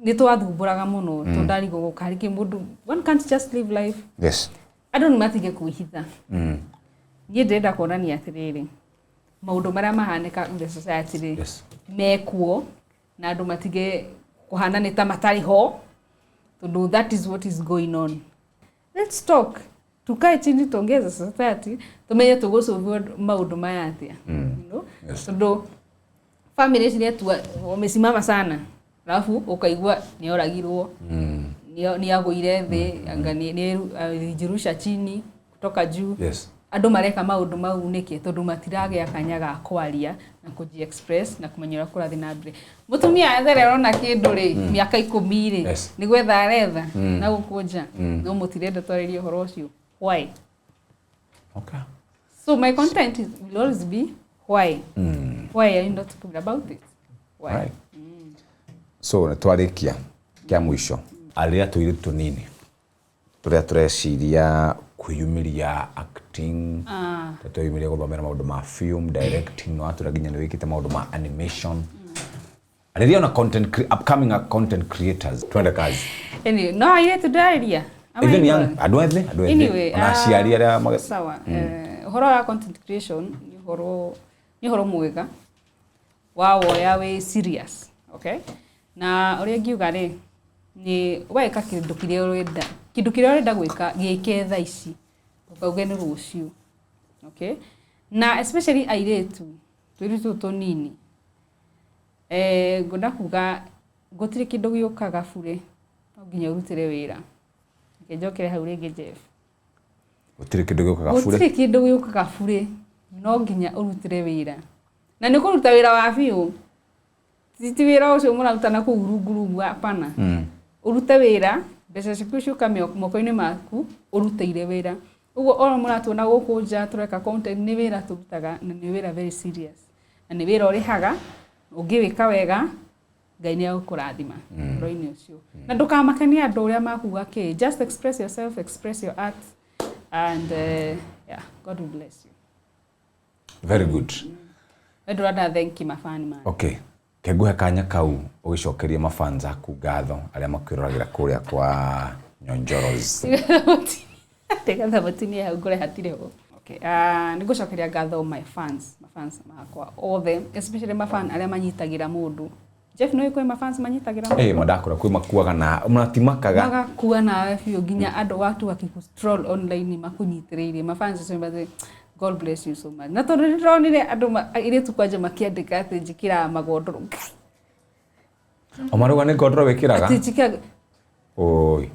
Speaker 1: ni twathumburaga muno tondarigo gukariki mundu one can't just live life.
Speaker 2: Yes.
Speaker 1: Andu ni matige kuhitha. Ni ndenda kuonania atiriri maundu maria mahaneka in the society mekuo na andu matige kuhana ni ta matari ho tondu that is what is going on. Let's talk. Tukae chini tuongeze society tumenye tugusolve maundu maya atia. Tondu families yetu wamesimama sana alafu ukaigua ni oragirwo ni agwire thi anga ni jirusha chini kutoka juu.
Speaker 2: Yes.
Speaker 1: Andu mareka maundu mau niki tondu matirage akanyaga kwaria na kuji express na kumenyera kurathi na mbere. Mutumia atherero na kindu ri miaka 10 ri ni gwetha aretha na gukunja no mutirenda twaririe horo ucio. Why?
Speaker 2: Okay.
Speaker 1: So my content will always be why. Why are you not talking about it? Why?
Speaker 2: Right. So natwarikia kia mwisho aria tuiri tunini turia tureciria kuyumiria acting tuyumiria guthomera maundu ma film directing no aturaginya ni wikite maundu ma animation aria na upcoming content creators twende kazi
Speaker 1: anyway no ile tudaria
Speaker 2: even young adwethe
Speaker 1: anyway
Speaker 2: na ciari aria
Speaker 1: sawa horo ya content creation ni horo mwega wow yawe serious. Okay, na uria ngiuga ri ni weka kindu kiria urenda gwika gike tha ici ukauge ni rucio. Okay, na especially airetu twiritu tunini ngona kuga gutire kindu giukaga bure no nginya urutire wira ngejokere hau ringi Jeff
Speaker 2: gutire kindu giukaga bure
Speaker 1: gutire kindu giukaga bure no nginya urutire wira na ni kuruta wira wa biu ti wira ucio muraruta na kugurungurungu hapana. Urute wira mbeca ciku ciuka moko-ini maku uruteire wira uguo ora muratuna guku nja tureka content ni wira turutaga na ni wira very serious na ni wira urihaga ungiwika wega Ngai ni agukurathima roini ucio na ndukamakania andu uria makuga ki just express yourself, express your art and yeah, God will bless you.
Speaker 2: Very good.
Speaker 1: Edward, thank you mafani man.
Speaker 2: Okay, keguhe kanya kau ugicokeria mafans aku ngatho aria makwiriragira kuria kwa Nyojoro's.
Speaker 1: Tega thabatini ya ngore hatire ho. Okay, nigucokeria ngatho my fans makwa all them, especially mafan aria manyitagira mundu. Jeff no ikwe mafans manyitagira mundu.
Speaker 2: Madakura kwi makuaga na muratimakaga.
Speaker 1: Magakua na biu ginya andu watu wakikustroll online makunyitiriire mafans so mbaze God bless you so much. Na tondu ndironire andu ire tukwaje makiandika ati njikira magondoro.
Speaker 2: Omaruga ni gondoro wikiraga?
Speaker 1: Ati njikira.
Speaker 2: Oi.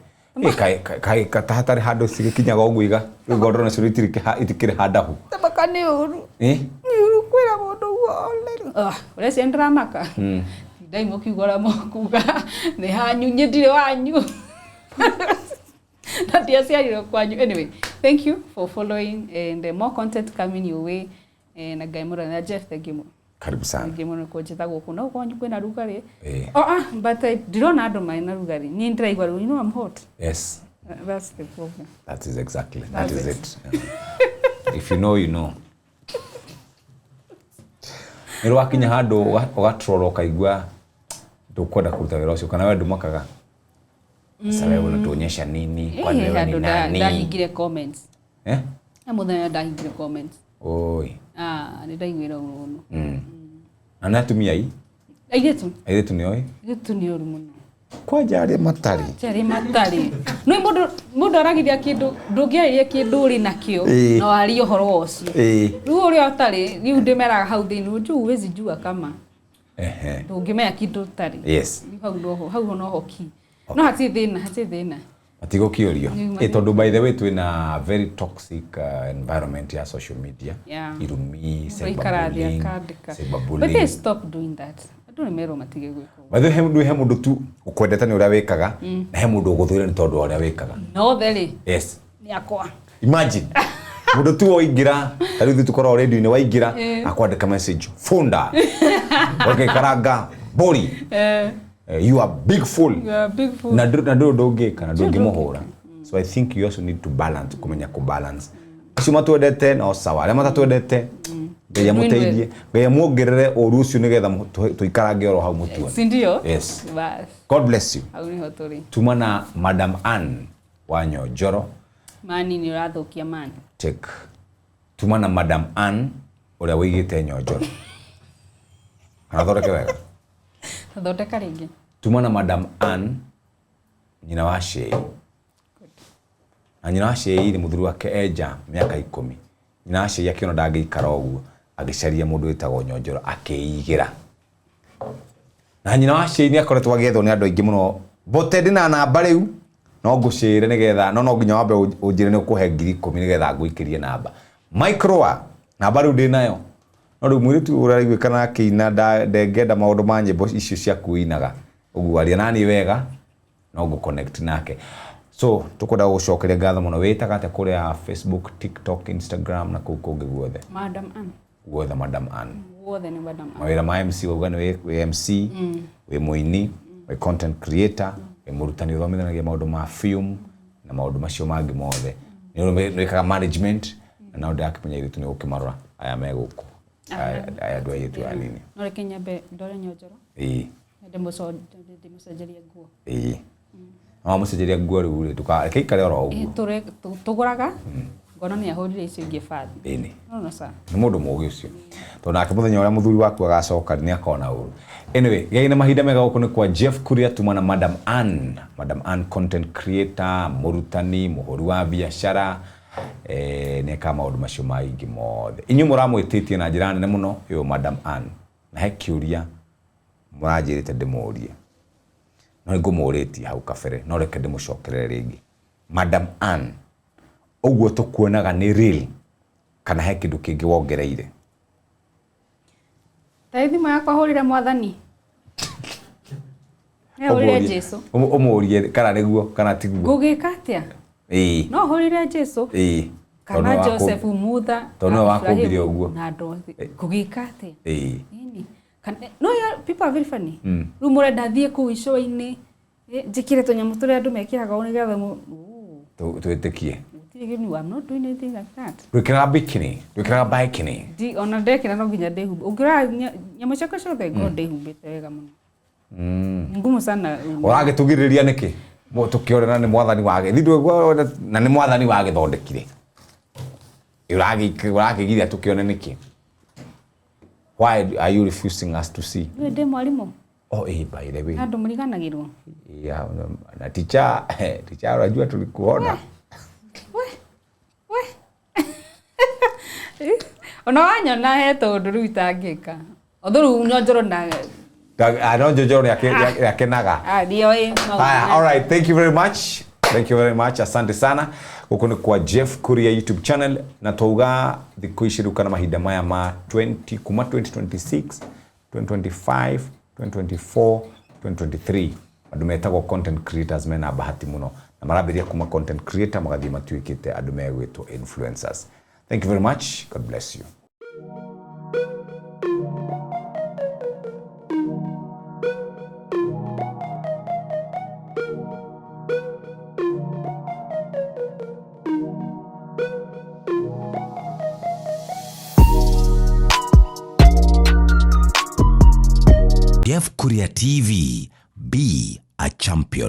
Speaker 2: Kai katahatari handu cigikinyaga uguiga. Gondoro na ciritire itikire handahu.
Speaker 1: Tabaka ni uru.
Speaker 2: Ni
Speaker 1: uru kwira mundu online. Ure sendra maka. Ndai mukigora mukuga ni hanyu nyendire wanyu. Anyway, thank you for following and more content coming your way. Na Gaimura na Jeff, thank you.
Speaker 2: Karibu sana.
Speaker 1: Gaimura ko jeta goku na ko nyukwe na rugari. But I don't know my na rugari. Ni ndiraigwa you know I'm hot.
Speaker 2: Yes.
Speaker 1: That's the problem.
Speaker 2: That is exactly. That
Speaker 1: That's
Speaker 2: is
Speaker 1: it.
Speaker 2: it. If you know, you know. Nero wakinya handu ugatrora ukaigua ndukwenda kuruta wira ucio kana we ndumakaga. Sasa wewe unatuonyesha nini? Kwa nini wewe ni nani?
Speaker 1: Ndahingire comments. Na muthenya ndahingire comments.
Speaker 2: Oi.
Speaker 1: Ni ndaiguira uno.
Speaker 2: Na natumia hii? Airetu ni oi?
Speaker 1: Airetu ni oru muno.
Speaker 2: Kwa jari matari.
Speaker 1: Jari matari. No mundu aragiria kindu ndungiaria kindu uri nakio no ari uhoro ucio. Riu uri atari riu ndimeraga hau thini nju wezi njua kama. Ndungimenya kindu tari.
Speaker 2: Yes.
Speaker 1: Hau no hoki. No hati thina.
Speaker 2: Matigo kiorio. Tondu by the way twina very toxic environment ya social media. Irumi, cyberbullying.
Speaker 1: But they stop doing that. Andu ni mero matige gwika.
Speaker 2: Bathe he mundu tu ukwendeta ni uria wikaga na he mundu uguthuire ni tondu uria wikaga.
Speaker 1: No theri.
Speaker 2: Yes.
Speaker 1: Ni akwa.
Speaker 2: Imagine. Mundu tu oingira, tari thu tukora radio ni waingira akwandika message. Funda. Okay, karanga bori. You are big fool.
Speaker 1: You are big fool.
Speaker 2: Na ndungika na ndungimuhura. So I think you also need to balance, kumenya ku balance. Acio matwendete no sawa, aria matatwendete Ngai muteithie, Ngai muongerere uru ucio nigetha tuikarange oro hau mutuone.
Speaker 1: Si ndio?
Speaker 2: Yes.
Speaker 1: Bas.
Speaker 2: God bless you.
Speaker 1: Au ni hoturi.
Speaker 2: Tumana Madam Ann wa Nyojoro.
Speaker 1: Mani ni urathukia mani.
Speaker 2: Check. Tumana Madam Ann uria wigite Nyojoro. Anathoreke wega.
Speaker 1: Thondeka ringi.
Speaker 2: Tumana Madam Ann nyina wa Shei. Na nyina wa Shei ni muthuri wake eja miaka 10. Nyina wa Shei akiona ndangĩikara ũguo agicaria mundu witagwo Nyojoro akeigira. Na nyina wa Shei ni akoretwo agĩethwo ni andu aingĩ muno. Bote ndina namba riu no ngucire nigetha no nginya wambe unjire ni ukuhe 10,000 nigetha nguikirie namba. Microa namba riu ndinayo. No riu mwiritu uraiguikana akiina ndengenda maundu ma nyimbo icio cia kuinaga. Uguo aria nani wega no ngu connect nake. So tukwenda gucokeria ngatho muno witaga ate kuria Facebook, TikTok, Instagram na kungi guothe.
Speaker 1: Madam Ann.
Speaker 2: Guothe Madam Ann.
Speaker 1: Guothe ni Madam Ann.
Speaker 2: Mawira ma MC wauga ni MC, we muini, we content creator, we murutani thomithanagia maundu ma film na maundu macio mangi mothe. Ni wikaga management na no ndakimenya iritu ni gukimarora aya meguku. Aya ndu ayitu anini.
Speaker 1: No reke nyambe ndore Nyojoro. Ndimucenjeria nguo.
Speaker 2: No mucenjeria nguo riu tukareke ikare oro uguo.
Speaker 1: Tuguraga ngona ni ahurire icio ingi bathi.
Speaker 2: Ini.
Speaker 1: No sa.
Speaker 2: Ni mundu mugi ucio. To nake muthenya uria muthuri waku agacoka ni akona uru. Anyway, gaina mahinda mega guku ni kwa Jeff Kuria tumana Madam Ann. Madam Ann content creator, murutani, muhuri wa biashara. Ni kama maundu macio maingi mothe. Inyu muramwititie na njira nene muno yo Madam Ann. Na he kiuria muranjirite ndimurie. No ngumuritie hau kabere no reke ndimucokerere ringi. Madam Ann, uguo tukuonaga ni real kana he kindu kingi wongereire?
Speaker 1: Taithi yakwa hurire mwathani. Hurire Jesu.
Speaker 2: Umurie kana niguo kana tiguo?
Speaker 1: Ngugika atia? No hurire Jesu. Kana Joseph Mutha.
Speaker 2: Tono wakumbire uguo.
Speaker 1: Na ndothi. Ngugika atia? Nini? No ya people are very funny. Rumore ndathie ku isho-ini. Njikire tonyamu turia andu mekiraga o nigetha
Speaker 2: twitikie.
Speaker 1: I'm not doing anything like that.
Speaker 2: Twikiraga bikini, twikiraga bikini.
Speaker 1: Di ona ndekira no nginya ndehumbe. Ungira nyamu ciakwa ciothe ngo ndehumbite wega muno. Ngumu sana.
Speaker 2: Uragitugiriria niki? Mo tukiorana ni mwathani wage. Thindwe na ni mwathani wage thondekire. Uragigiria tukiona niki? Why are you refusing us to see?
Speaker 1: Ndi mwalimu.
Speaker 2: Oh, by the way.
Speaker 1: Andu muriganagirwo.
Speaker 2: Yeah, na teacher unajua tulikuona.
Speaker 1: We. Ona wanyona he tondu riu itangika. Othuru Nyojoro na
Speaker 2: Nyojoro yakenaga. All right, thank you very much. Thank you very much. Asante sana. Guku ni kwa Jeff Kuria YouTube channel na touga thiku ishiruka na mahinda maya ma 2026, 2025, 2024, 2023. Andu metagwo content creators mena bahati muno na marabiria kuma content creator magathie matuikite andu megwitwo influencers. Thank you very much. God bless you.
Speaker 4: Love Kuria TV. Be a champion.